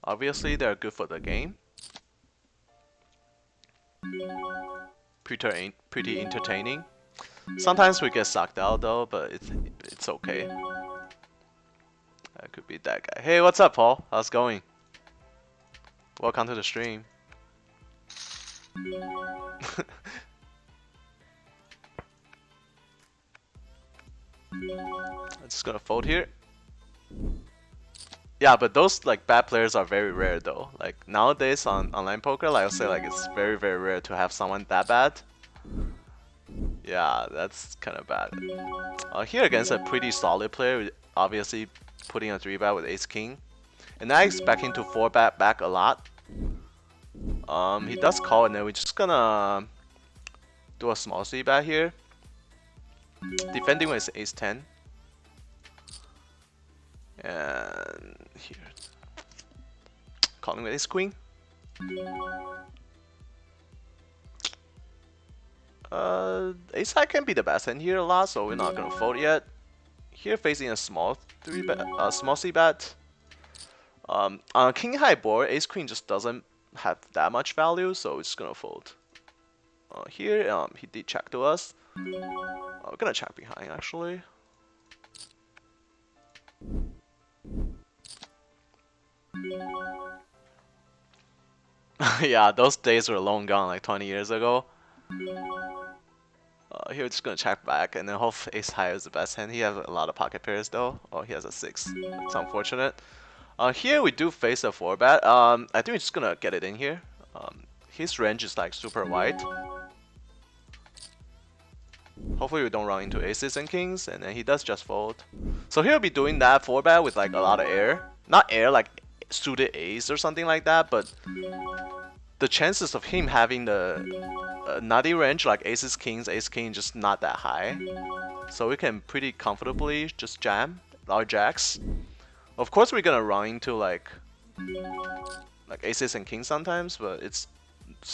Obviously they're good for the game. Pretty entertaining. Sometimes we get sucked out though, but it's okay. That could be that guy. Hey, what's up, Paul? How's it going? Welcome to the stream. I'm just gonna fold here. Yeah, but those like bad players are very rare though. Like nowadays on online poker, like I'll say like it's very rare to have someone that bad. Yeah, that's kind of bad. Here against a pretty solid player, obviously putting a 3-bet with ace king, and I expect him to 4-bet back a lot. He does call, and then we're just gonna do a small c-bet here, defending with ace 10. And here, calling with ace queen. Ace high can be the best hand here a lot, so we're not gonna fold yet. Here facing a small small c-bet. On a king high board, ace queen just doesn't have that much value, so we're just gonna fold. Here, he did check to us. We're gonna check behind actually. Yeah, those days were long gone, like 20 years ago. Here we're just gonna check back, and then hope ace high is the best hand. He has a lot of pocket pairs though. Oh, he has a 6. That's unfortunate. Here we do face a 4-bet. I think we're just gonna get it in here. His range is like super wide. Hopefully we don't run into aces and kings, and then he does just fold. So he'll be doing that 4-bet with like a lot of air. Not air like suited ace or something like that, but the chances of him having the nutty range like aces, kings, ace, king just not that high. So we can pretty comfortably just jam our jacks. Of course we're gonna run into like aces and kings sometimes, but it's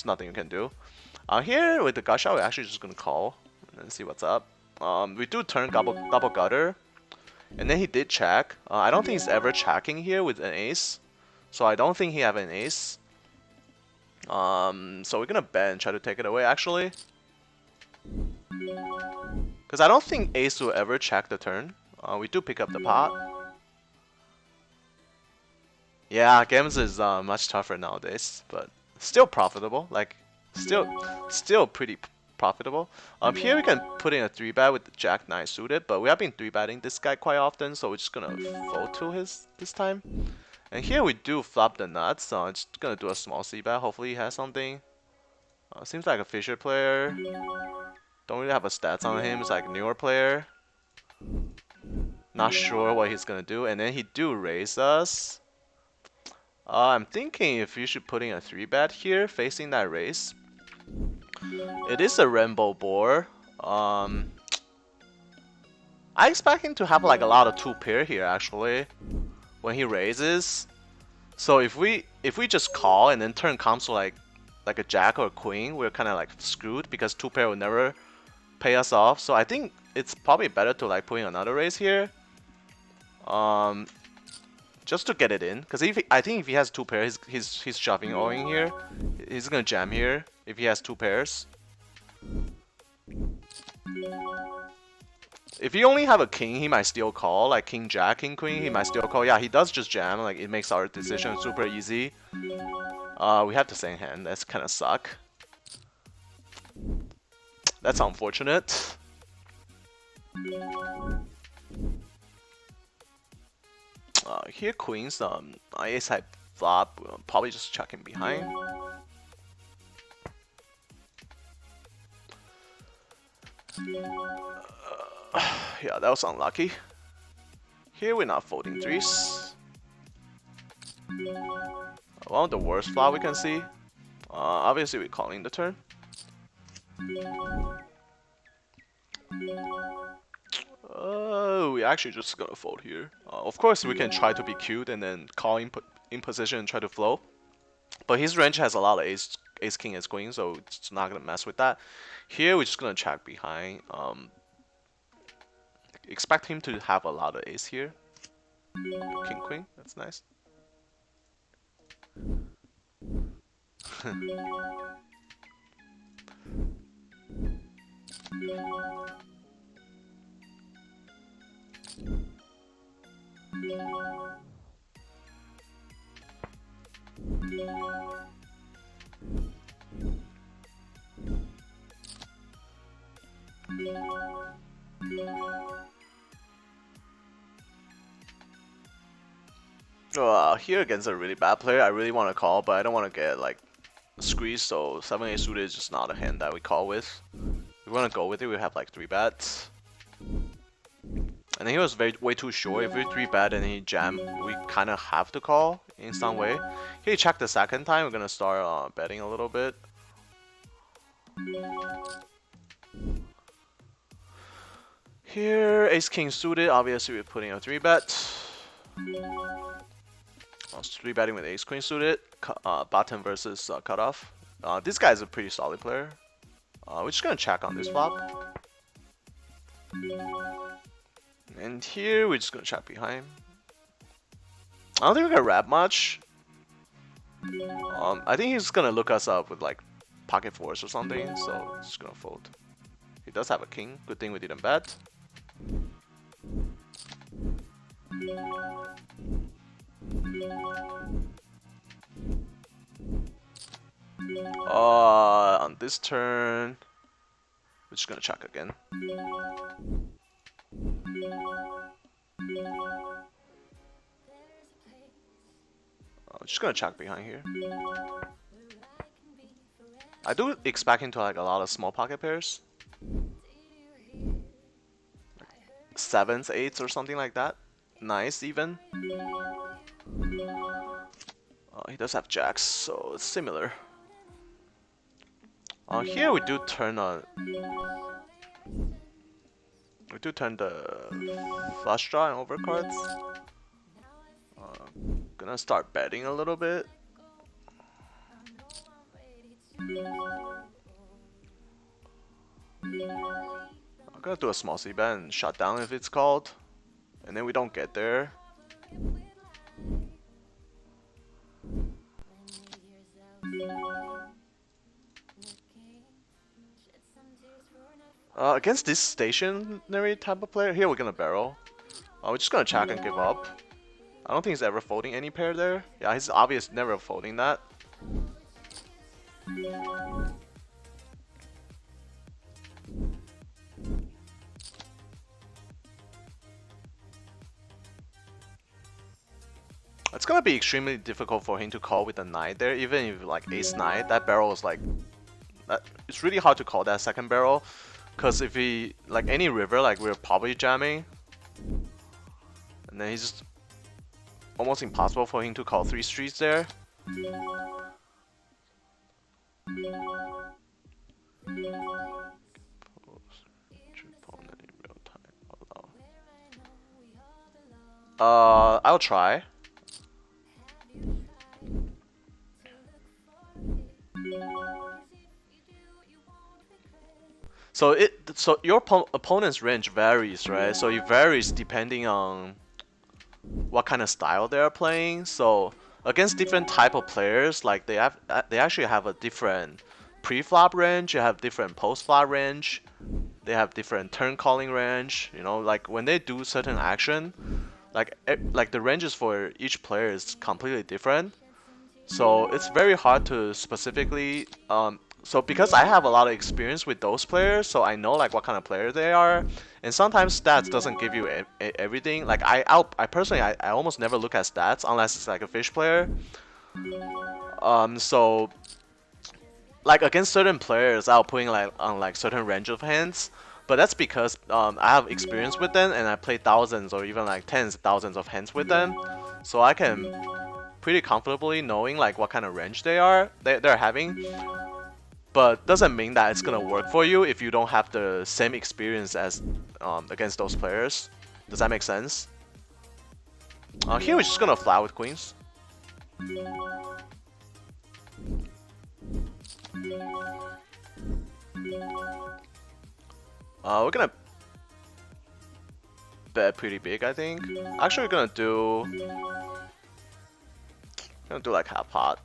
nothing you can do. Here with the gut shot, we're actually just gonna call and see what's up. We do turn double gutter, and then he did check. I don't think he's ever checking here with an ace, so I don't think he have an ace. So we're gonna bet and try to take it away actually, because I don't think ace will ever check the turn. We do pick up the pot. Yeah, games is much tougher nowadays, but still profitable. Like still pretty profitable. Here we can put in a 3-bet with the jack 9 suited, but we have been 3-betting this guy quite often, so we're just gonna fold to his this time. And here we do flop the nuts, so I'm just gonna do a small c-bet. Hopefully he has something. Seems like a fisher player. Don't really have a stats on him. It's like a newer player. Not sure what he's gonna do. And then he do raise us. I'm thinking if you should put in a 3-bet here, facing that raise. It is a rainbow board. I expect him to have like a lot of 2-pair here actually when he raises. So if we just call and then turn comes to like a jack or a queen, we're kind of like screwed because 2-pair will never pay us off. So I think it's probably better to like put in another raise here. Just to get it in, because I think if he has 2 pairs, he's shoving all in here. He's gonna jam here if he has 2 pairs. If you only have a king, he might still call, like king jack, king queen, he might still call. Yeah, he does just jam, like it makes our decision super easy. We have the same hand, that's kind of suck. That's unfortunate. Here queens, ace high flop, probably just checking behind. Yeah, that was unlucky. Here we're not folding threes. One of the worst flop we can see. Obviously we're calling the turn. Oh, we're actually just gonna fold here. Of course we can try to be cute and then call in position and try to flow. But his range has a lot of ace king, ace queen, so it's not gonna mess with that. Here we're just gonna check behind. Expect him to have a lot of ace here. King queen, that's nice. Here against a really bad player, I really want to call, but I don't want to get like squeezed, so 7-8 suited is just not a hand that we call with. If we want to go with it, we have like 3 bets. And he was way too short. If we 3 bet and he jam, we kind of have to call in some way. Here, check the second time. We're gonna start betting a little bit. Here, ace king suited. Obviously, we're putting a 3 bet. I was 3 betting with ace queen suited. Bottom versus cutoff. This guy is a pretty solid player. We're just gonna check on this flop. And here we're just gonna check behind. I don't think we're gonna wrap much. I think he's gonna look us up with like pocket fours or something, so just gonna fold. He does have a king. Good thing we didn't bet. On this turn, we're just gonna check again. Just gonna check behind here. I do expect him to like a lot of small pocket pairs. Like 7s, 8s or something like that. Nice even. He does have jacks, so it's similar. Here we do turn on. We do turn the flush draw and overcards. Gonna start betting a little bit. I'm gonna do a small c-bet and shut down if it's called. And then we don't get there. Against this stationary type of player, here we're gonna barrel. We're just gonna check and give up. I don't think he's ever folding any pair there. Yeah, he's obviously never folding that. It's gonna be extremely difficult for him to call with a 9 there, even if like ace-9, that barrel is like... it's really hard to call that second barrel. Because if he, like any river, like we're probably jamming. And then he's just almost impossible for him to call 3 streets there. I'll try. So your opponent's range varies, right? So it varies depending on what kind of style they are playing. So against different type of players, like they actually have a different pre-flop range, you have different post-flop range. they have different turn calling range. You know, like when they do certain action, like the ranges for each player is completely different. So it's very hard to specifically so because I have a lot of experience with those players, so I know like what kind of player they are, and sometimes stats doesn't give you everything. Like I personally I almost never look at stats unless it's like a fish player. So like against certain players, I'll putting like on like certain range of hands, but that's because I have experience with them and I play thousands or even like tens of thousands of hands with them, so I can pretty comfortably knowing like what kind of range they're having. But doesn't mean that it's gonna work for you if you don't have the same experience as against those players. Does that make sense? Here we're just gonna fly with queens. We're gonna bet pretty big, I think. Actually, we're gonna do like half pot.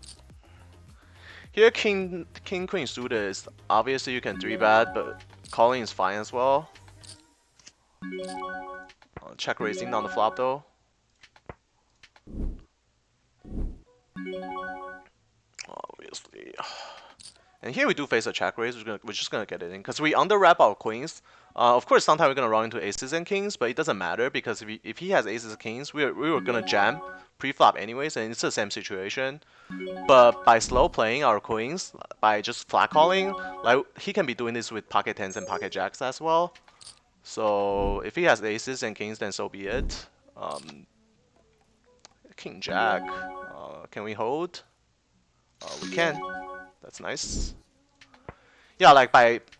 Here, king queen suited is obviously you can 3-bet, but calling is fine as well. Check raising on the flop though. Obviously. And here we do face a check raise. We're just gonna get it in because we underwrap our queens. Of course, sometimes we're gonna run into aces and kings, but it doesn't matter because if he has aces and kings, we were gonna jam pre-flop anyways, and it's the same situation. But by slow playing our queens, by just flat calling, like he can be doing this with pocket tens and pocket jacks as well. So if he has aces and kings, then so be it. King jack, can we hold? We can. That's nice. Yeah, like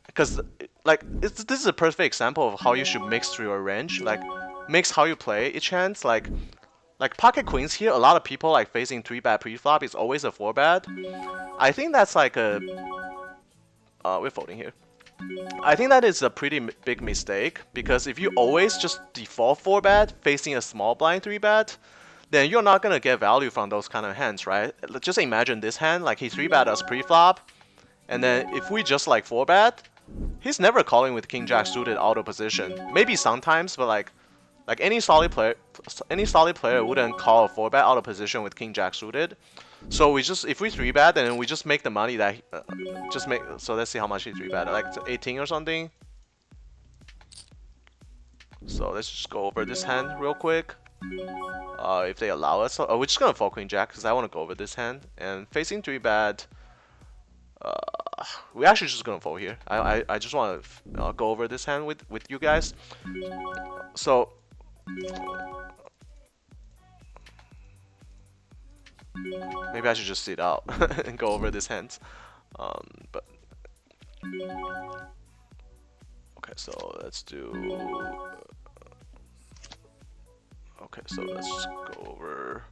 because like this is a perfect example of how you should mix through your range. Like mix how you play each hand. Like pocket queens here, a lot of people like facing 3-bet pre-flop is always a 4-bet. I think that's like a we're folding here. I think that is a pretty big mistake because if you always just default 4-bet facing a small blind 3-bet, then you're not gonna get value from those kind of hands, right? Just imagine this hand, like he 3-bet us pre-flop, and then if we just like 4-bet, he's never calling with king jack suited auto position. Maybe sometimes, but like any solid player wouldn't call a 4-bet out of position with king jack suited. So we just if we 3-bet, then we just make the money that just make. So let's see how much he 3-bet, like 18 or something. So let's just go over this hand real quick. If they allow us, we're just gonna fold queen jack because I want to go over this hand and facing 3-bet. We actually just gonna fold here. I just want to go over this hand with you guys. So maybe I should just sit out and go over this hand. But okay, so let's do. Okay, so let's just go over.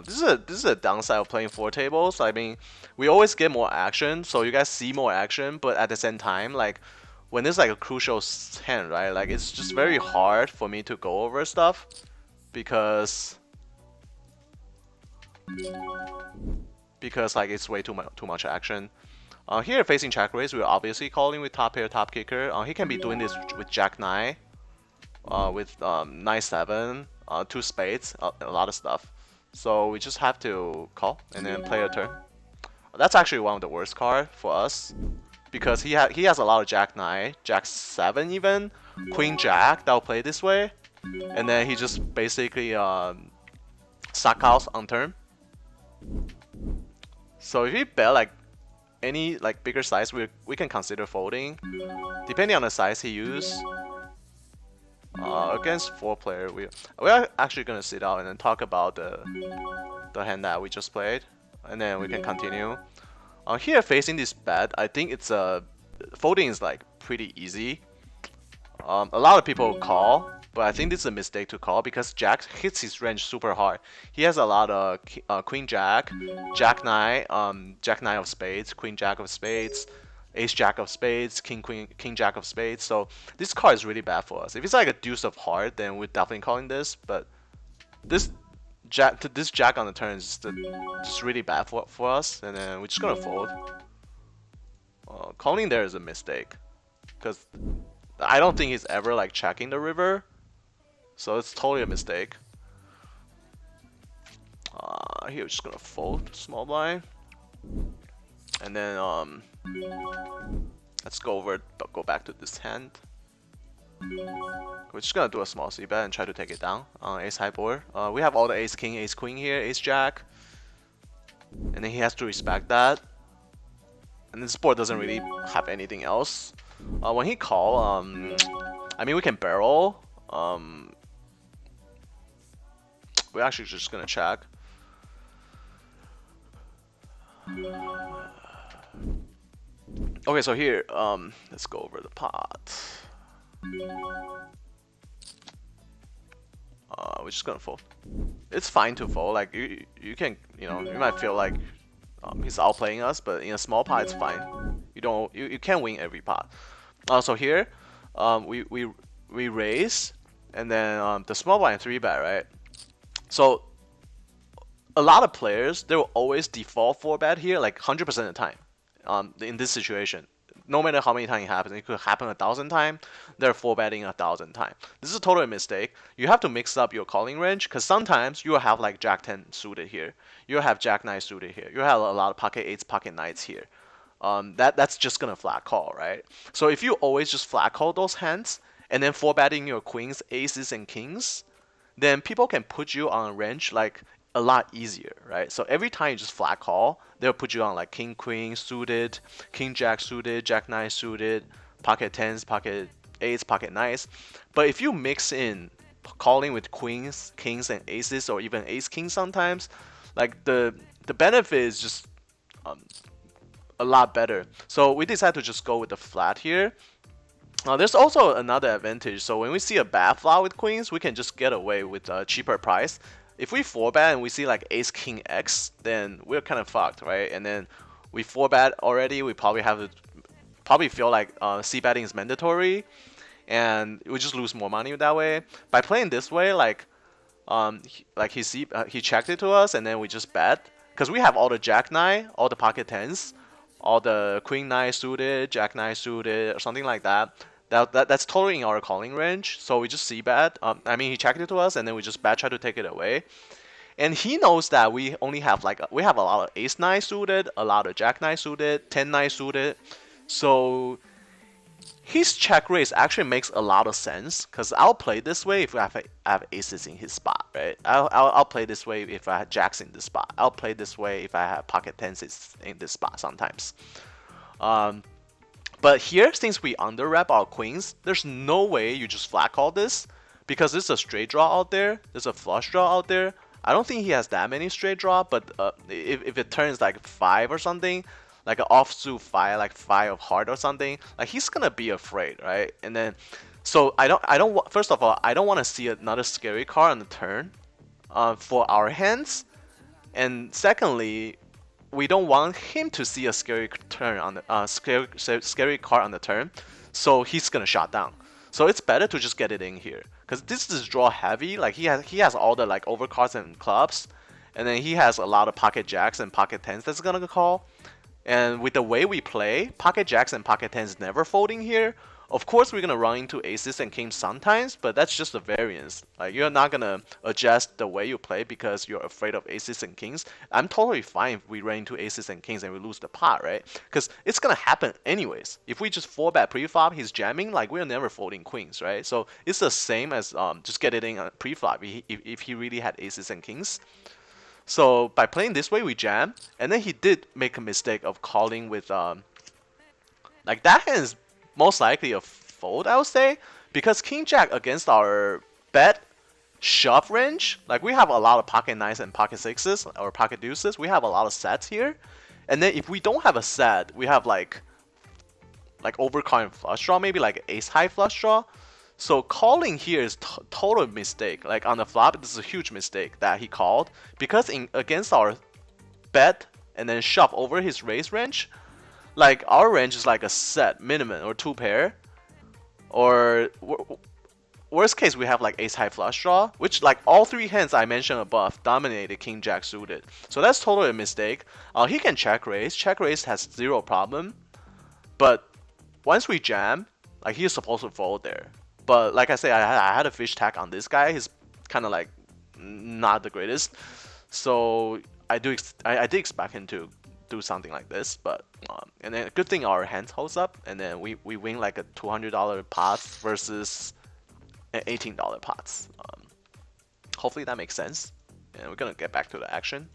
This is a downside of playing 4 tables. I mean, we always get more action, so you guys see more action, but at the same time, like when there's like a crucial hand, right? Like it's just very hard for me to go over stuff because like it's way too much action. Here facing check raise, we're obviously calling with top pair, top kicker. He can be doing this with jack 9, with 9-7, 2 spades, a lot of stuff. So we just have to call and then play a turn. That's actually one of the worst cards for us because he has a lot of jack 9, jack 7 even, queen jack that'll play this way, and then he just basically suck out on turn. So if he bet like any like bigger size, we can consider folding, depending on the size he use. Against 4-player, we're actually gonna sit out and then talk about the hand that we just played, and then we can continue. Here facing this bet, I think it's folding is like pretty easy. A lot of people call, but I think this is a mistake to call because jack hits his range super hard. He has a lot of queen jack, jack 9, jack 9 of spades, queen jack of spades, ace jack of spades, king jack of spades. So this card is really bad for us. If it's like a deuce of heart, then we're definitely calling this. But this jack on the turn is just really bad for us, and then we're just gonna fold. calling there is a mistake, because I don't think he's ever like checking the river, so it's totally a mistake. Here we're just gonna fold small blind, and then let's go back to this hand. We're just gonna do a small c bet and try to take it down on ace high board. We have all the ace king, ace queen here, ace jack, and then he has to respect that. And this board doesn't really have anything else. When he call, I mean we can barrel. We're actually just gonna check. Okay, so here, let's go over the pot. We're just gonna fold. It's fine to fold. Like you can, you might feel like he's outplaying us, but in a small pot, it's fine. You can't win every pot. So here, we raise, and then the small blind 3-bet, right? So a lot of players, they will always default 4-bet here, like 100% of the time. In this situation, no matter how many times it happens, it could happen 1,000 times. They're 4-betting 1,000 times. This is a total mistake. You have to mix up your calling range, because sometimes you will have like Jack 10 suited here. You have Jack 9 suited here. You have a lot of pocket 8s, pocket 9s here. That's just gonna flat call, right? So if you always just flat call those hands and then 4-betting your queens, aces, and kings, then people can put you on a range like a lot easier, right? So every time you just flat call, they'll put you on like king queen suited, king jack suited, jack 9 suited, pocket 10s, pocket 8s, pocket 9s. But if you mix in calling with queens, kings, and aces, or even ace king sometimes, like the benefit is just a lot better. So we decided to just go with the flat here. There's also another advantage. So when we see a bad flop with queens, we can just get away with a cheaper price. If we 4-bet and we see like ace king x, then we're kind of fucked, right? And then we 4-bet already, we probably feel like c-betting is mandatory, and we just lose more money that way. By playing this way, he checked it to us, and then we just bet, because we have all the jack 9, all the pocket 10s, all the queen 9 suited, jack 9 suited, or something like that. That's totally in our calling range, so we just c-bet. I mean, he checked it to us, and then we just bet, try to take it away. And he knows that we only have we have a lot of ace 9 suited, a lot of jack 9 suited, 10 9 suited. So his check raise actually makes a lot of sense, because I'll play this way if I have aces in his spot, right? I'll play this way if I have jacks in this spot. I'll play this way if I have pocket 10s in this spot sometimes. But here, since we under-rep our queens, there's no way you just flat call this, because there's a straight draw out there, there's a flush draw out there. I don't think he has that many straight draw, but if it turns like 5 or something, like an offsuit 5, like 5 of heart or something, like he's gonna be afraid, right? And then, so first of all, I don't want to see another scary card on the turn for our hands, and secondly, we don't want him to see a scary turn on the scary card on the turn, so he's gonna shut down. So it's better to just get it in here, because this is draw heavy. Like he has all the like overcards and clubs, and then he has a lot of pocket jacks and pocket 10s that's gonna call. And with the way we play, pocket jacks and pocket 10s never folding here. Of course, we're gonna run into aces and kings sometimes, but that's just a variance. Like you're not gonna adjust the way you play because you're afraid of aces and kings. I'm totally fine if we run into aces and kings and we lose the pot, right? Because it's gonna happen anyways. If we just 4-bet pre-flop, he's jamming, like we're never folding queens, right? So it's the same as just get it in pre-flop if he really had aces and kings. So by playing this way, we jam, and then he did make a mistake of calling with like that hand is most likely a fold, I would say, because king jack against our bet shove range, like we have a lot of pocket 9s and pocket 6s or pocket deuces. We have a lot of sets here, and then if we don't have a set, we have like overcard and flush draw, maybe like ace high flush draw. So calling here is total mistake. Like on the flop, this is a huge mistake that he called, because against our bet and then shove over his raise range, like our range is like a set minimum or 2 pair, or worst case we have like ace high flush draw, which like all 3 hands I mentioned above dominated king jack suited. So that's totally a mistake. He can check raise. Check raise has 0 problem. But once we jam, like he's supposed to fold there. But like I say, I had a fish tag on this guy. He's kind of like not the greatest. So I did expect him to do something like this, but and then good thing our hand holds up, and then we win like a $200 pots versus an $18 pots. Hopefully that makes sense, and we're gonna get back to the action.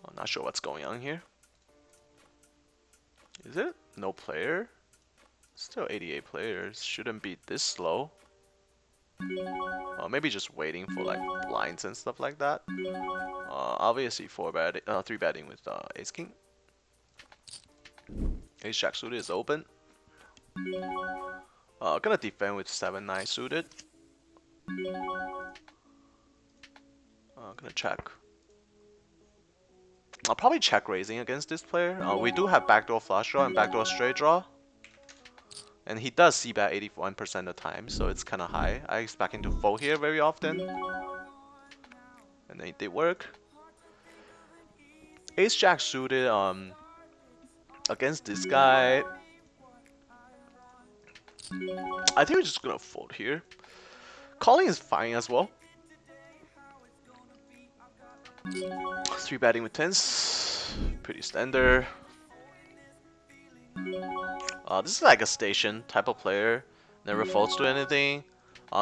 I'm not sure what's going on here. Is it no player? Still 88 players. Shouldn't be this slow. Maybe just waiting for like blinds and stuff like that. Obviously 3 betting with Ace King. Ace Jack suited is open. Gonna defend with 7-9 suited. Gonna check. I'll probably check raising against this player. We do have backdoor flush draw and backdoor straight draw. And he does see bet 81% of the time, so it's kind of high. I expect him to fold here very often. And then it did work. Ace Jack suited against this guy. I think we're just gonna fold here. Calling is fine as well. 3 betting with 10s. Pretty standard. This is like a station type of player. Never folds to anything.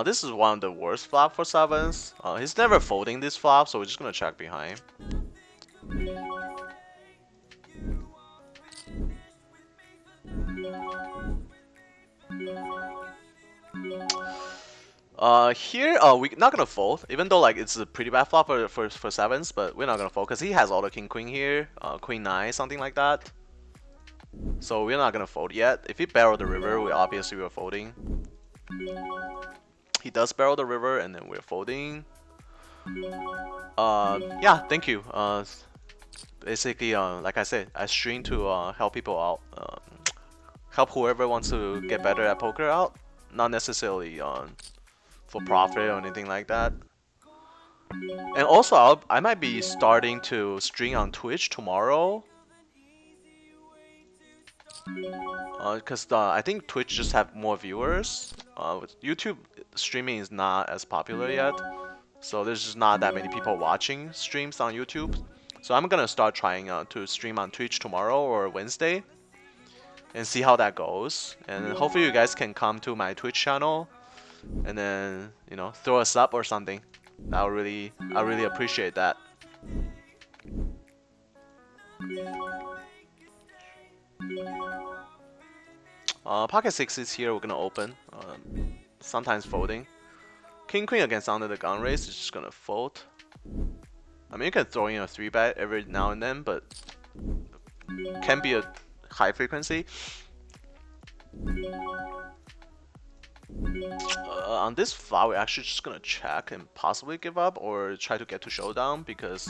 This is one of the worst flop for 7s. He's never folding this flop, so we're just gonna check behind. Here, we're not gonna fold, even though like it's a pretty bad flop for 7s, but we're not gonna fold because he has all the king queen here, queen 9, something like that. So we're not gonna fold yet. If he barrel the river, we obviously we're folding. He does barrel the river, and then we're folding. Yeah, thank you. Basically, like I said, I stream to help people out, help whoever wants to get better at poker out, not necessarily for profit or anything like that. And also, I might be starting to stream on Twitch tomorrow. Because I think Twitch just have more viewers. YouTube streaming is not as popular yet, so there's just not that many people watching streams on YouTube. So I'm gonna start trying to stream on Twitch tomorrow or Wednesday, and see how that goes. And hopefully you guys can come to my Twitch channel, and then throw a sub or something. I really appreciate that. Pocket 6s here, we're gonna open. Sometimes folding. King Queen against under the gun raise is just gonna fold. I mean, you can throw in a 3 bet every now and then, but can be a high frequency. On this flop, we're actually just gonna check and possibly give up or try to get to showdown because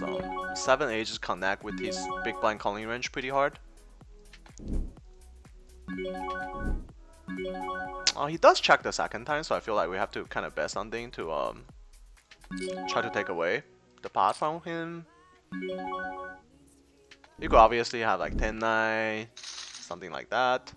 7-8 just connect with his big blind calling range pretty hard. He does check the second time, so I feel like we have to kind of bet something to try to take away the pot from him. You could obviously have like 10-9, something like that.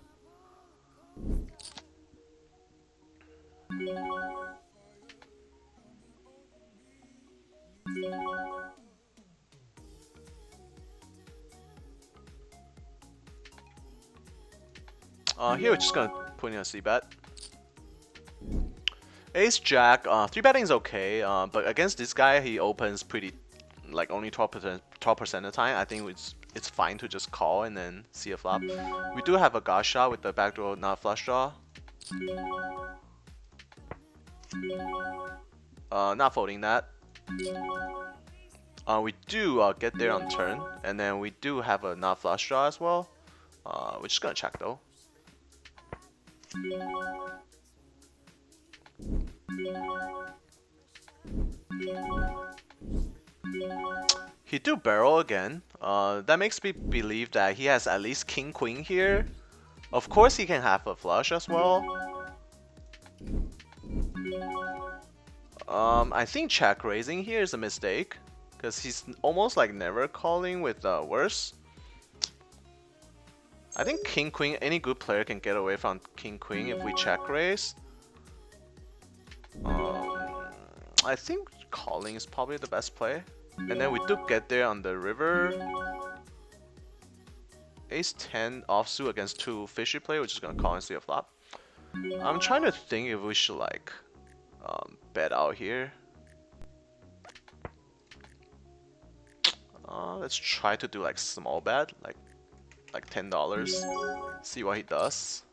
Here we're just gonna put in a c-bet. Ace Jack, 3 betting is okay, but against this guy he opens pretty, like only 12% of the time. I think it's fine to just call and then see a flop. We do have a gosh shot with the backdoor not flush draw. Not folding that. We do get there on turn, and then we do have a not flush draw as well. We're just gonna check though. He do barrel again. That makes me believe that he has at least king queen here. Of course he can have a flush as well. I think check raising here is a mistake, because he's almost like never calling with worse. I think king queen, any good player can get away from king queen if we check raise. I think calling is probably the best play. And then we do get there on the river. Ace 10 offsuit against 2 fishy play, which is gonna call and see a flop. I'm trying to think if we should like bet out here. Let's try to do like small bet, like $10. See what he does.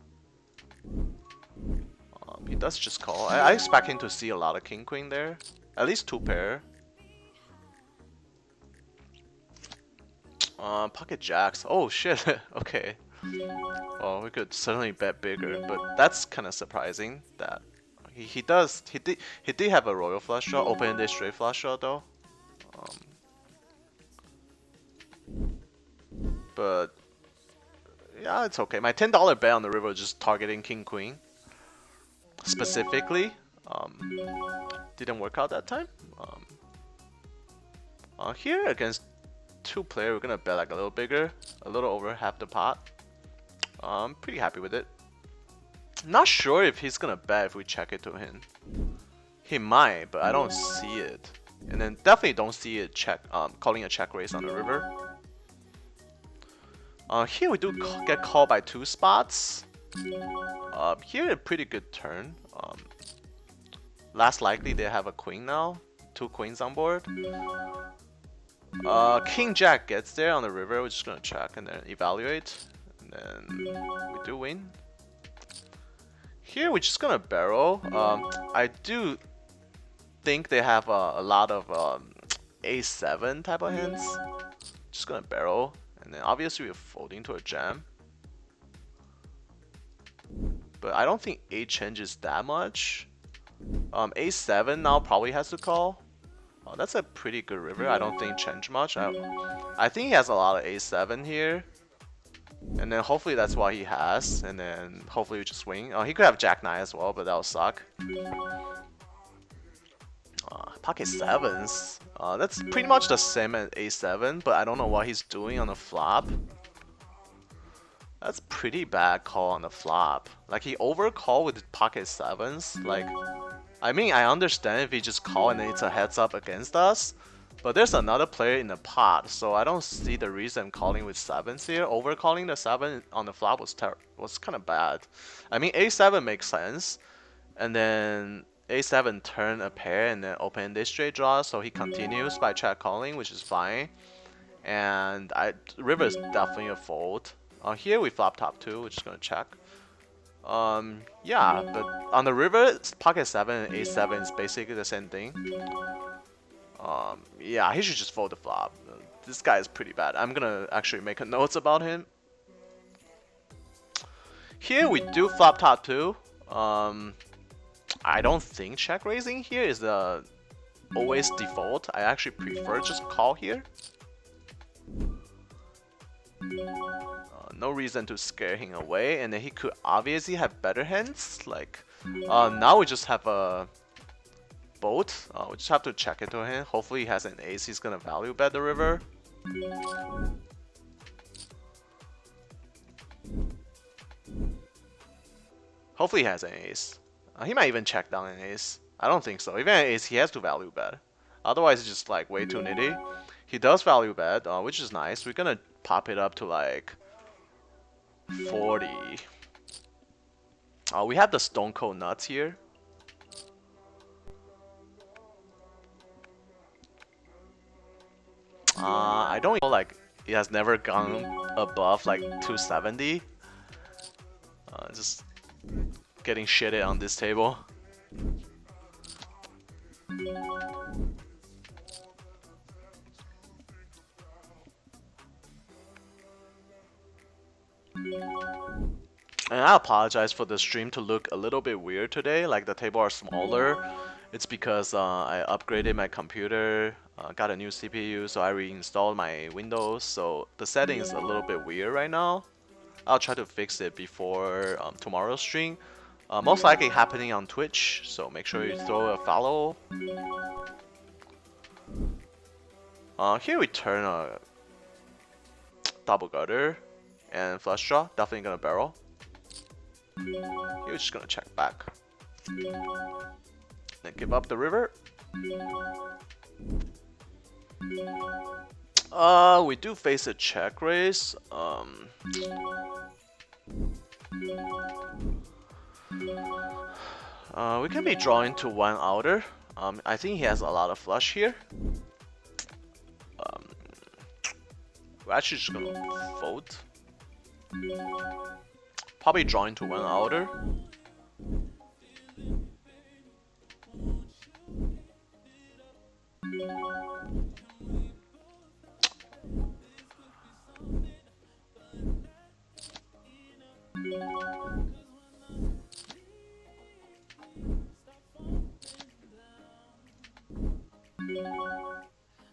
He does just call. I expect him to see a lot of king queen there, at least 2 pair. Pocket jacks. Oh shit. Okay. Well, we could certainly bet bigger, but that's kind of surprising that he did have a royal flush draw, open-ended straight flush draw though. But yeah, it's okay. My $10 bet on the river was just targeting king queen specifically. Didn't work out that time. Here against 2 player, we're gonna bet like a little bigger, a little over half the pot. I'm pretty happy with it. Not sure if he's gonna bet if we check it to him. He might, but I don't see it. And then definitely don't see it calling a check raise on the river. Here we do get called by 2 spots. Here a pretty good turn. Last likely they have a queen now, 2 queens on board. King Jack gets there on the river. We're just gonna check and then evaluate, and then we do win. Here we're just gonna barrel. I do think they have a lot of A7 type of hands. Just gonna barrel, and then obviously we're folding to a jam. But I don't think A changes that much. A7 now probably has to call. Oh, that's a pretty good river. I don't think change much. I think he has a lot of A7 here. And then hopefully that's what he has. And then hopefully we just swing. Oh, he could have Jack 9 as well, but that'll suck. Pocket 7s. That's pretty much the same as A7, but I don't know what he's doing on the flop. That's pretty bad call on the flop. Like he overcalled with pocket 7s. Like, I mean, I understand if he just call and then it's a heads up against us, but there's another player in the pot, so I don't see the reason calling with 7s here. Overcalling the 7 on the flop was kind of bad. I mean, A7 makes sense, and then A7 turn a pair and then open this straight draw, so he continues by check calling, which is fine. And river is definitely a fold. Here we flop top 2, which is gonna check. Yeah, but on the river, pocket 7 and A7 is basically the same thing. Yeah, he should just fold the flop. This guy is pretty bad. I'm gonna actually make a notes about him. Here we do flop top 2. I don't think check raising here is the always default. I actually prefer just call here. No reason to scare him away, and then he could obviously have better hands. Like, now we just have a boat. We just have to check it to him. Hopefully he has an ace. He's gonna value bet the river. Hopefully he has an ace. He might even check down an ace. I don't think so. Even an ace, he has to value bet. Otherwise, it's just like way too nitty. He does value bet, which is nice. We're gonna pop it up to like 40. We have the stone cold nuts here. I don't know, like it has never gone above like 270. Just getting shitted on this table. And I apologize for the stream to look a little bit weird today, like the table are smaller. It's because I upgraded my computer, got a new CPU, so I reinstalled my Windows, so the setting is a little bit weird right now. I'll try to fix it before tomorrow's stream. Most likely happening on Twitch, so make sure you throw a follow. Here we turn a double gutter and flush draw. Definitely gonna barrel. Here we're just gonna check back. Then give up the river. We do face a check raise. We can be drawing to one outer. I think he has a lot of flush here. We're actually just gonna fold. Probably drawing to one outer.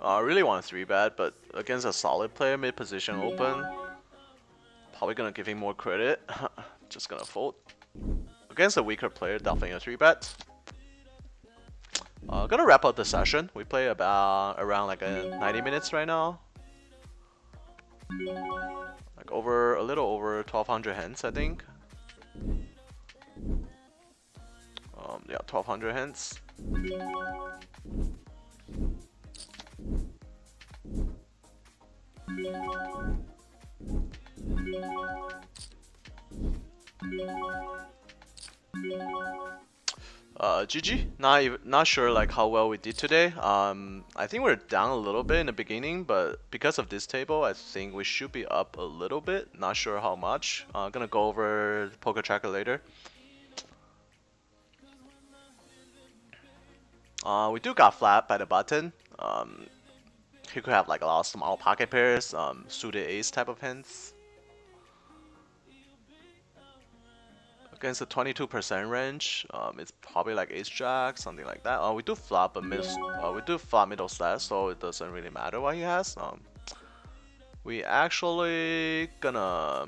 I really want a 3-bet, but against a solid player mid position open, probably gonna give him more credit. Just gonna fold. Against a weaker player, definitely a 3-bet. Gonna wrap up the session. We play about around like 90 minutes right now. Like a little over 1,200 hands, I think. Yeah, 1,200 hands. GG. Not sure like how well we did today. I think we're down a little bit in the beginning, but because of this table, I think we should be up a little bit. Not sure how much. Gonna go over poker tracker later. We do got flat by the button. He could have like a lot of small pocket pairs, suited ace type of hands. Against the 22% range, it's probably like ace jack, something like that. We do flop a middle set, so it doesn't really matter what he has. We actually gonna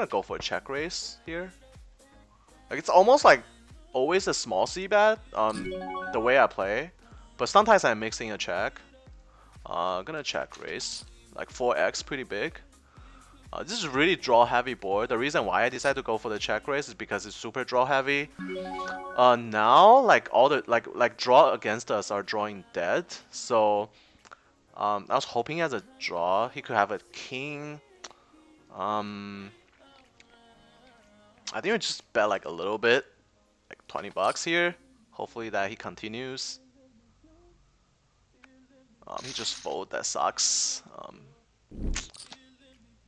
go for a check raise here. Like it's almost like always a small c bet, the way I play, but sometimes I'm mixing a check. Gonna check raise, like 4x, pretty big. This is really draw heavy board. The reason why I decided to go for the check raise is because it's super draw heavy. Now like all the like draw against us are drawing dead. So I was hoping as a draw he could have a king. I think we just bet like a little bit, like 20 bucks here. Hopefully that he continues. He just fold. That sucks.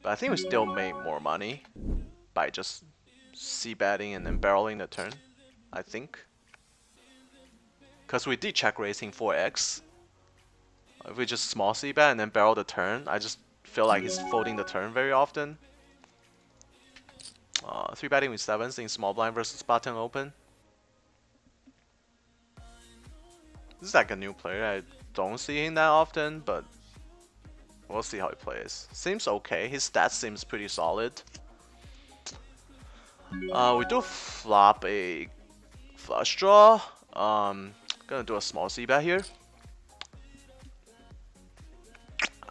But I think we still made more money by just c-betting and then barreling the turn, I think. Because we did check raising 4x. If we just small c-bet and then barrel the turn, I just feel like he's folding the turn very often. 3-betting with 7s in small blind versus button open. This is like a new player. I don't see him that often, but we'll see how he plays. Seems okay. His stats seems pretty solid. We do flop a flush draw. Gonna do a small c-bet here.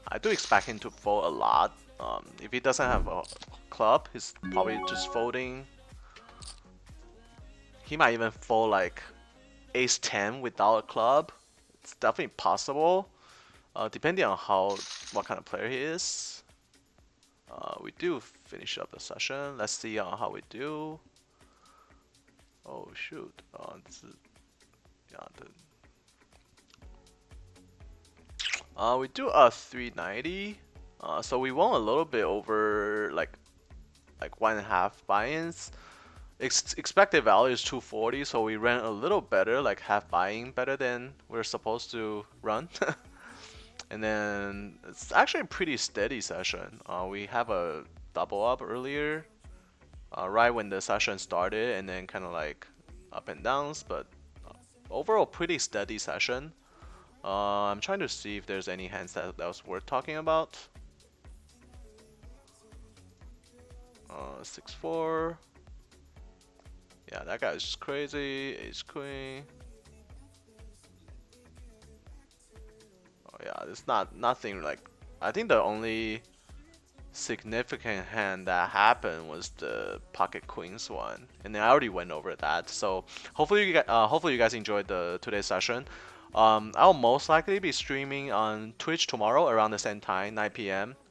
I do expect him to fold a lot. If he doesn't have a club, he's probably just folding. He might even fold like ace 10 without a club. It's definitely possible. Depending on what kind of player he is. We do finish up the session. Let's see how we do. Oh shoot! This is, yeah, we do a 390. So we won a little bit over like 1.5 buy-ins. Expected value is 240, so we ran a little better, like half buy-in better than we're supposed to run. And then it's actually a pretty steady session. We have a double up earlier, right when the session started, and then kind of like up and downs, but overall pretty steady session. I'm trying to see if there's any hands that was worth talking about. 6-4. Yeah, that guy's just crazy. Ace queen. Oh yeah, it's nothing like. I think the only significant hand that happened was the pocket queens one, and then I already went over that. So hopefully you guys enjoyed the today's session. I'll most likely be streaming on Twitch tomorrow around the same time, 9 p.m.